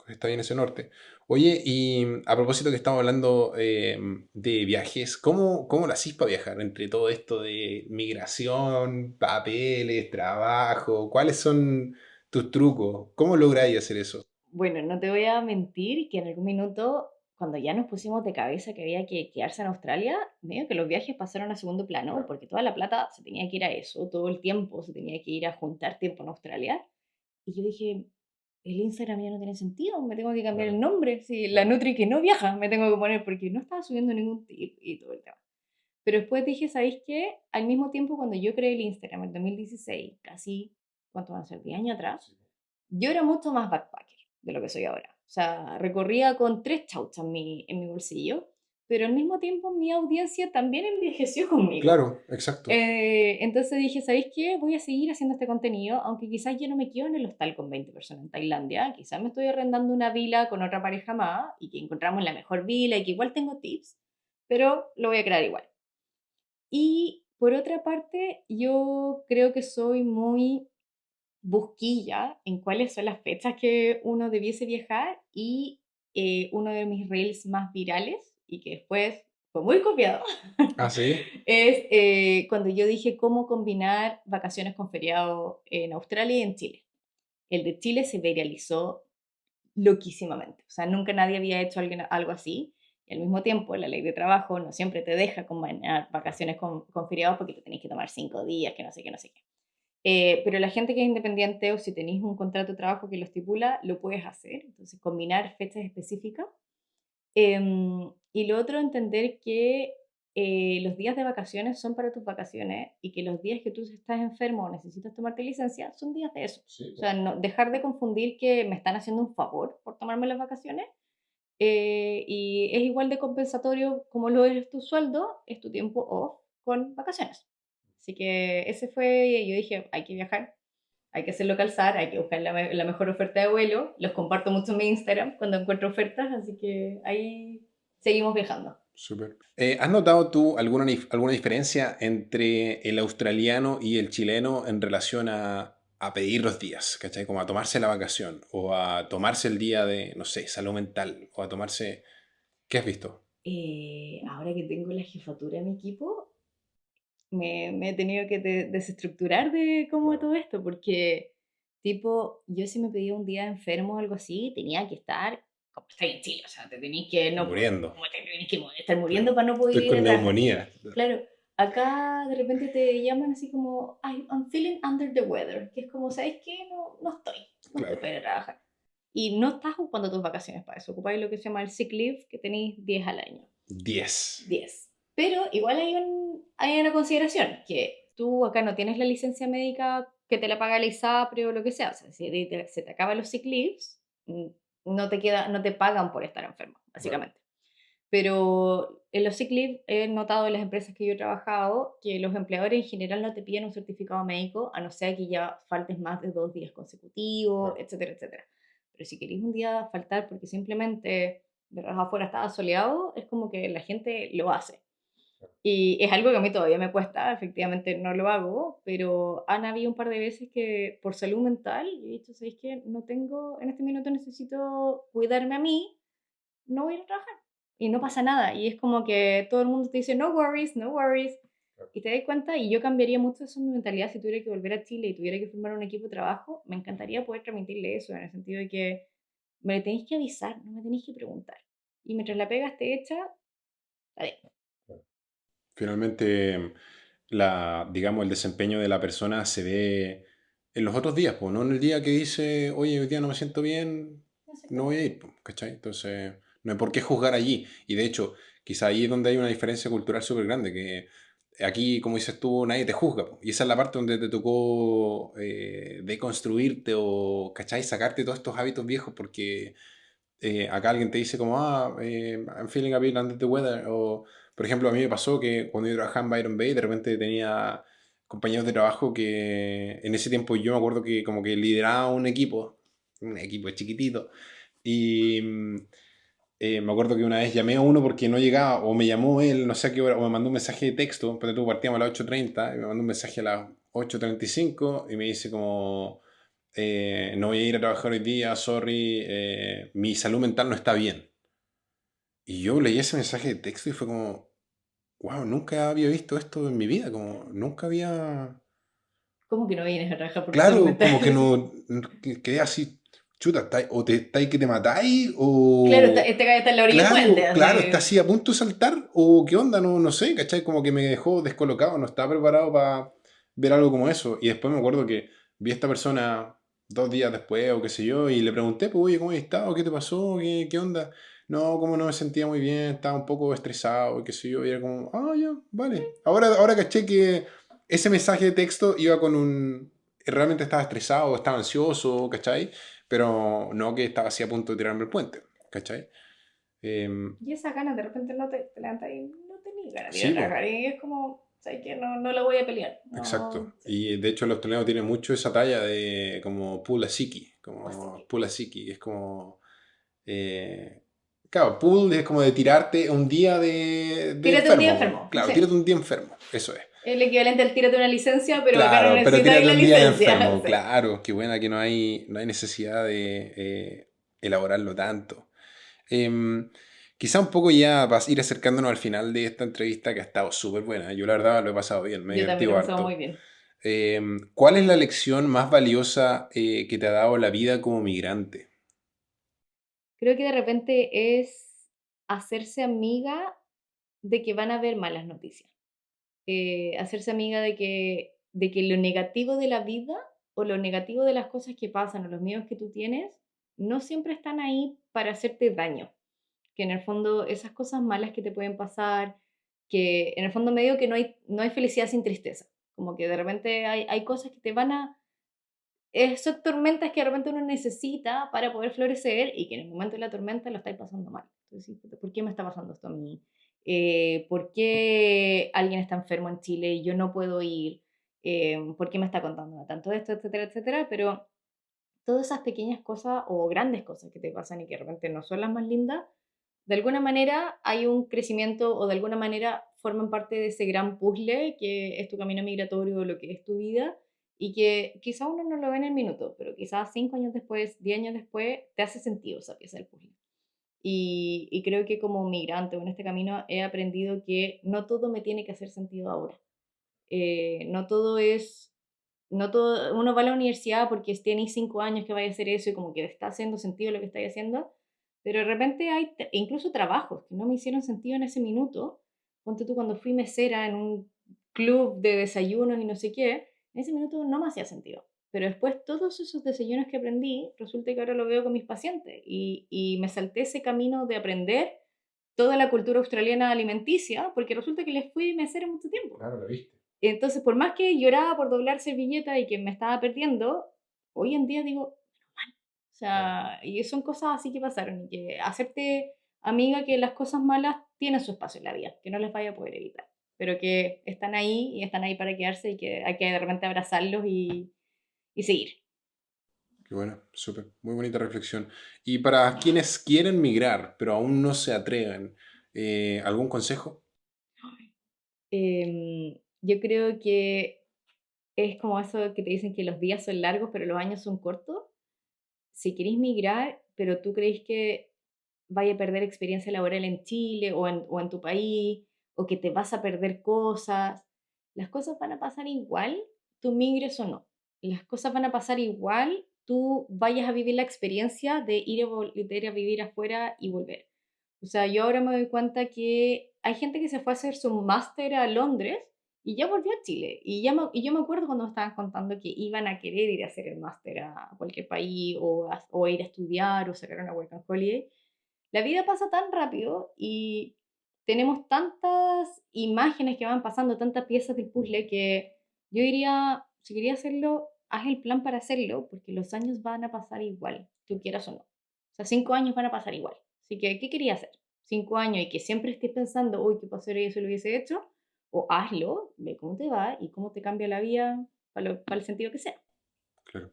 Está bien ese norte. Oye, y a propósito que estamos hablando de viajes, ¿cómo lo hacís para viajar entre todo esto de migración, papeles, trabajo? ¿Cuáles son tus trucos? ¿Cómo lográis hacer eso? Bueno, no te voy a mentir que en algún minuto, cuando ya nos pusimos de cabeza que había que quedarse en Australia, medio que los viajes pasaron a segundo plano, porque toda la plata se tenía que ir a eso, todo el tiempo se tenía que ir a juntar tiempo en Australia. Y yo dije, el Instagram ya no tiene sentido, me tengo que cambiar Claro, el nombre. Si la claro. Nutri que no viaja, me tengo que poner porque no estaba subiendo ningún tip y todo el tema. Pero después dije, ¿sabéis qué? Al mismo tiempo, cuando yo creé el Instagram en 2016, casi, ¿cuánto van a ser? 10 años atrás, yo era mucho más backpacker de lo que soy ahora. O sea, recorría con 3 chauchas en mi bolsillo, pero al mismo tiempo mi audiencia también envejeció conmigo. Claro, exacto. Entonces dije, ¿sabéis qué? Voy a seguir haciendo este contenido, aunque quizás yo no me quedo en el hostal con 20 personas en Tailandia, quizás me estoy arrendando una vila con otra pareja más y que encontramos la mejor vila y que igual tengo tips, pero lo voy a crear igual. Y por otra parte, yo creo que soy muy busquilla en cuáles son las fechas que uno debiese viajar y uno de mis reels más virales y que después fue muy copiado Ah, sí. es cuando yo dije cómo combinar vacaciones con feriado en Australia y en Chile. El de Chile se viralizó loquísimamente. O sea, nunca nadie había hecho algo así. Y al mismo tiempo, la ley de trabajo no siempre te deja combinar vacaciones con feriados porque te tenés que tomar 5 días, que no sé qué, no sé qué. Pero la gente que es independiente o si tenéis un contrato de trabajo que lo estipula, lo puedes hacer. Entonces, combinar fechas específicas. Y lo otro, entender que los días de vacaciones son para tus vacaciones y que los días que tú estás enfermo o necesitas tomarte licencia son días de eso. Sí, O sea, no, dejar de confundir que me están haciendo un favor por tomarme las vacaciones y es igual de compensatorio como lo es tu sueldo, es tu tiempo off con vacaciones. Así que ese fue, yo dije, hay que viajar, hay que hacerlo calzar, hay que buscar la mejor oferta de vuelo. Los comparto mucho en mi Instagram cuando encuentro ofertas, así que ahí seguimos viajando. súper. ¿Has notado tú alguna diferencia entre el australiano y el chileno en relación a pedir los días, ¿cachai? Como a tomarse la vacación o a tomarse el día de, no sé, salud mental o a tomarse... ¿Qué has visto? Ahora que tengo la jefatura de mi equipo, me he tenido que desestructurar de cómo es Claro. todo esto, porque tipo, yo si me pedía un día enfermo o algo así, tenía que estar como estoy en Chile, o sea, te tenéis que, no, Muriendo. como te tenéis que estar muriendo Claro. para no poder Estoy ir con a trabajar. neumonía. Claro, acá de repente te llaman así como, I'm feeling under the weather, que es como, ¿sabes qué? No estoy Claro. para ir a trabajar. Y no estás ocupando tus vacaciones para eso, ocupáis lo que se llama el sick leave, que tenéis 10 al año. 10. 10. Pero igual hay una consideración, que tú acá no tienes la licencia médica que te la paga el ISAPRE o lo que sea. O sea, si se te acaban los sick leaves, no te pagan por estar enfermo, Claro. básicamente. Pero En los sick leave he notado en las empresas que yo he trabajado que los empleadores en general no te piden un certificado médico, a no ser que ya faltes más de 2 días consecutivos, Claro. etcétera, etcétera. Pero si querés un día faltar porque simplemente de afuera estaba soleado, es como que la gente lo hace. Y es algo que a mí todavía me cuesta, efectivamente no lo hago, pero han habido un par de veces que por salud mental he dicho, ¿sabéis qué? No tengo, en este minuto necesito cuidarme a mí, no voy a ir a trabajar. Y no pasa nada. Y es como que todo el mundo te dice, no worries, no worries. Y te das cuenta, y yo cambiaría mucho eso en mi mentalidad si tuviera que volver a Chile y tuviera que formar un equipo de trabajo, me encantaría poder transmitirle eso, en el sentido de que me tenéis que avisar, no me tenéis que preguntar. Y mientras la pega esté hecha, adiós. Finalmente, digamos, el desempeño de la persona se ve en los otros días, pues, no en el día que dice, oye, hoy día no me siento bien, no voy a ir, pues, ¿cachai? Entonces, no hay por qué juzgar allí. Y de hecho, quizá ahí es donde hay una diferencia cultural súper grande, que aquí, como dices tú, nadie te juzga, pues. Y esa es la parte donde te tocó deconstruirte o, ¿cachai? Sacarte todos estos hábitos viejos, porque acá alguien te dice como, I'm feeling a bit under the weather, o por ejemplo a mí me pasó que cuando yo trabajaba en Byron Bay de repente tenía compañeros de trabajo que en ese tiempo yo me acuerdo que como que lideraba un equipo chiquitito, y me acuerdo que una vez llamé a uno porque no llegaba, o me llamó él, no sé a qué hora, o me mandó un mensaje de texto, pero tú partíamos a las 8:30 y me mandó un mensaje a las 8:35 y me dice como, no voy a ir a trabajar hoy día, sorry, mi salud mental no está bien. Y yo leí ese mensaje de texto y fue como, wow, nunca había visto esto en mi vida, como nunca había... ¿Cómo que no vienes a trabajar por tu salud Claro, mental? como que no, quedé así, chuta, o te estáis que te matáis, Claro, o... este gallo está en la orilla del puente, Claro, claro, está así. así a punto de saltar, o qué onda, no, no sé, ¿cachai? Como que me dejó descolocado, no estaba preparado para ver algo como eso. Y después me acuerdo que vi a esta persona 2 días después, o qué sé yo, y le pregunté, pues, oye, ¿cómo has estado? ¿Qué te pasó? ¿Qué onda? No, como no me sentía muy bien, estaba un poco estresado, qué sé yo, y era como, ya, vale. Ahora caché que ese mensaje de texto iba con un... Realmente estaba estresado, estaba ansioso, ¿cachai? Pero no que estaba así a punto de tirarme el puente, ¿cachai? Em, Y esas ganas de repente no te levantas y no tenías ganas de ir a sí, pues, trabajar. Y es como, ¿sabes qué? No, no lo voy a pelear. exacto. No, sí. Y de hecho el australiano tiene mucho esa talla de como pull a siki, Así como que, pull a siki, es como... eh, claro, pull es como de tirarte un día de tírate un día enfermo, po. enfermo. Claro, Sí. tírate un día enfermo, eso es. El equivalente al tírate una licencia, pero acá no Claro, pero necesitas tírate la un día de licencia. enfermo, Sí. claro, qué buena que no hay necesidad de elaborarlo tanto. Em, Quizá un poco ya vas a ir acercándonos al final de esta entrevista que ha estado súper buena. Yo la verdad lo he pasado bien, me he Yo también lo divertido he pasado muy harto. bien. ¿Cuál es la lección más valiosa que te ha dado la vida como migrante? Creo que de repente es hacerse amiga de que van a haber malas noticias. Hacerse amiga de que lo negativo de la vida o lo negativo de las cosas que pasan o los miedos que tú tienes no siempre están ahí para hacerte daño. Que en el fondo esas cosas malas que te pueden pasar, que en el fondo medio que no hay felicidad sin tristeza. Como que de repente hay cosas que te van a... son tormentas que de repente uno necesita para poder florecer y que en el momento de la tormenta lo estáis pasando mal. Entonces, ¿por qué me está pasando esto a mí? ¿Por qué alguien está enfermo en Chile y yo no puedo ir? ¿Por qué me está contando tanto esto, etcétera, etcétera? Pero todas esas pequeñas cosas o grandes cosas que te pasan y que de repente no son las más lindas, de alguna manera hay un crecimiento o de alguna manera forman parte de ese gran puzzle que es tu camino migratorio, lo que es tu vida, y que quizá uno no lo ve en el minuto, pero quizás 5 años después, 10 años después, te hace sentido esa pieza del puzzle. Y creo que como migrante o en este camino he aprendido que no todo me tiene que hacer sentido ahora. No todo es, no todo, uno va a la universidad porque tienes 5 años que vaya a hacer eso y como que está haciendo sentido lo que estáis haciendo, pero de repente hay incluso trabajos que no me hicieron sentido en ese minuto. Ponte tú cuando fui mesera en un club de desayunos y no sé qué, en ese minuto no me hacía sentido. Pero después todos esos desayunos que aprendí, resulta que ahora lo veo con mis pacientes y me salté ese camino de aprender toda la cultura australiana alimenticia porque resulta que les fui mesera mucho tiempo. Claro, lo viste. Entonces, por más que lloraba por doblar servilleta y que me estaba perdiendo, hoy en día digo, o Claro. sea, y son cosas así que pasaron, y que amiga, que las cosas malas tienen su espacio en la vida, que no les vaya a poder evitar, pero que están ahí y están ahí para quedarse y que hay que de repente abrazarlos y seguir. Qué bueno, súper, muy bonita reflexión. Y para quienes quieren migrar, pero aún no se atreven, ¿algún consejo? Yo creo que es como eso que te dicen que los días son largos, pero los años son cortos. Si queréis migrar, pero tú creéis que vaya a perder experiencia laboral en Chile o en tu país, o que te vas a perder cosas, las cosas van a pasar igual, tú migres o no. Las cosas van a pasar igual, tú vayas a vivir la experiencia de ir a vivir afuera y volver. O sea, yo ahora me doy cuenta que hay gente que se fue a hacer su máster a Londres y ya volvió a Chile. Y yo me acuerdo cuando me estaban contando que iban a querer ir a hacer el máster a cualquier país o ir a estudiar o sacar una work and holiday. La vida pasa tan rápido y tenemos tantas imágenes que van pasando, tantas piezas del puzzle que yo diría, si querías hacerlo, haz el plan para hacerlo, porque los años van a pasar igual, tú quieras o no. O sea, 5 años van a pasar igual. Así que, ¿qué quería hacer? 5 años y que siempre estés pensando, uy, ¿qué pasaría si lo hubiese hecho? O hazlo, ve cómo te va y cómo te cambia la vida para el sentido que sea. Claro,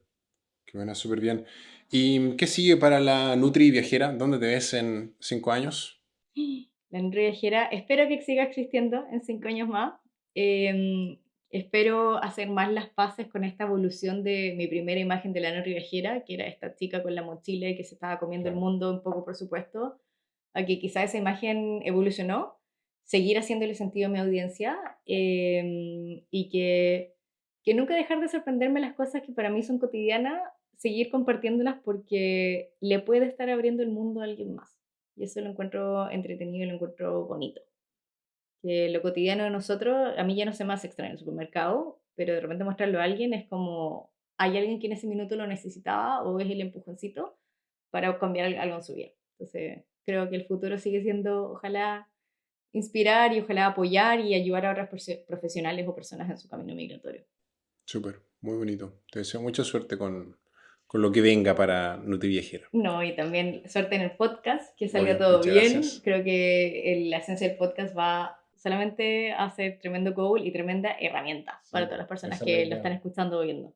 qué bueno, súper bien. ¿Y qué sigue para la Nutri Viajera? ¿Dónde te ves en 5 años? La Nutri Viajera, espero que siga existiendo en 5 años más. Espero hacer más las paces con esta evolución de mi primera imagen de la Nutri Viajera, que era esta chica con la mochila y que se estaba comiendo el Claro, mundo un poco por supuesto, a que quizá esa imagen evolucionó, seguir haciéndole sentido a mi audiencia y que nunca dejar de sorprenderme las cosas que para mí son cotidianas, seguir compartiéndolas porque le puede estar abriendo el mundo a alguien más. Y eso lo encuentro entretenido y lo encuentro bonito. Que lo cotidiano de nosotros, a mí ya no se me hace extraño en el supermercado, pero de repente mostrarlo a alguien es como, hay alguien que en ese minuto lo necesitaba o es el empujoncito para cambiar algo en su vida. Entonces, creo que el futuro sigue siendo, ojalá, inspirar y ojalá apoyar y ayudar a otras profesionales o personas en su camino migratorio. súper, muy bonito. Te deseo mucha suerte con lo que venga para Nutri Viajera. No, y también suerte en el podcast, que salga Obvio, todo muchas bien. gracias. Creo que la esencia del podcast va solamente a ser tremendo goal y tremenda herramienta Sí, para todas las personas esa es la que lo idea. están escuchando o viendo.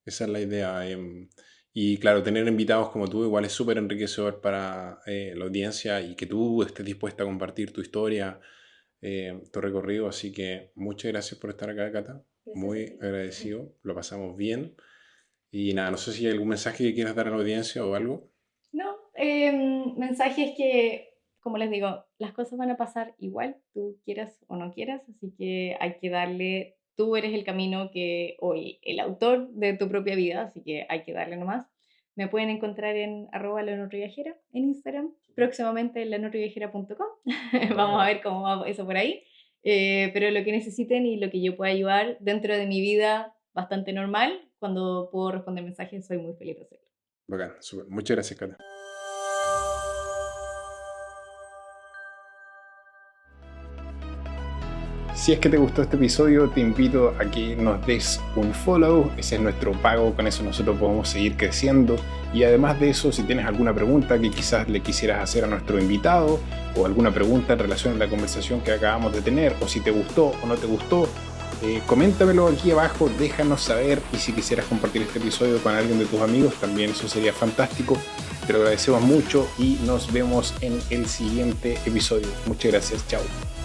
Esa es la idea. Y claro, tener invitados como tú igual es súper enriquecedor para la audiencia y que tú estés dispuesta a compartir tu historia, tu recorrido. Así que muchas gracias por estar acá, Cata. Gracias a Muy ti. agradecido. Lo pasamos bien. Y nada, no sé si hay algún mensaje que quieras dar a la audiencia o algo. No, mensaje es que, como les digo, las cosas van a pasar igual, tú quieras o no quieras, así que hay que darle, tú eres el camino que hoy, el autor de tu propia vida, así que hay que darle nomás. Me pueden encontrar en @lanutriviajera en Instagram, próximamente en lanutriviajera.com. Vamos a Bacán. ver cómo va eso por ahí. Pero lo que necesiten y lo que yo pueda ayudar dentro de mi vida bastante normal, cuando puedo responder mensajes, soy muy feliz de hacerlo. Bacán, súper. Muchas gracias, Cata. Si es que te gustó este episodio, te invito a que nos des un follow. Ese es nuestro pago, con eso nosotros podemos seguir creciendo. Y además de eso, si tienes alguna pregunta que quizás le quisieras hacer a nuestro invitado o alguna pregunta en relación a la conversación que acabamos de tener, o si te gustó o no te gustó, coméntamelo aquí abajo, déjanos saber. Y si quisieras compartir este episodio con alguien de tus amigos, también eso sería fantástico. Te lo agradecemos mucho y nos vemos en el siguiente episodio. Muchas gracias, chao.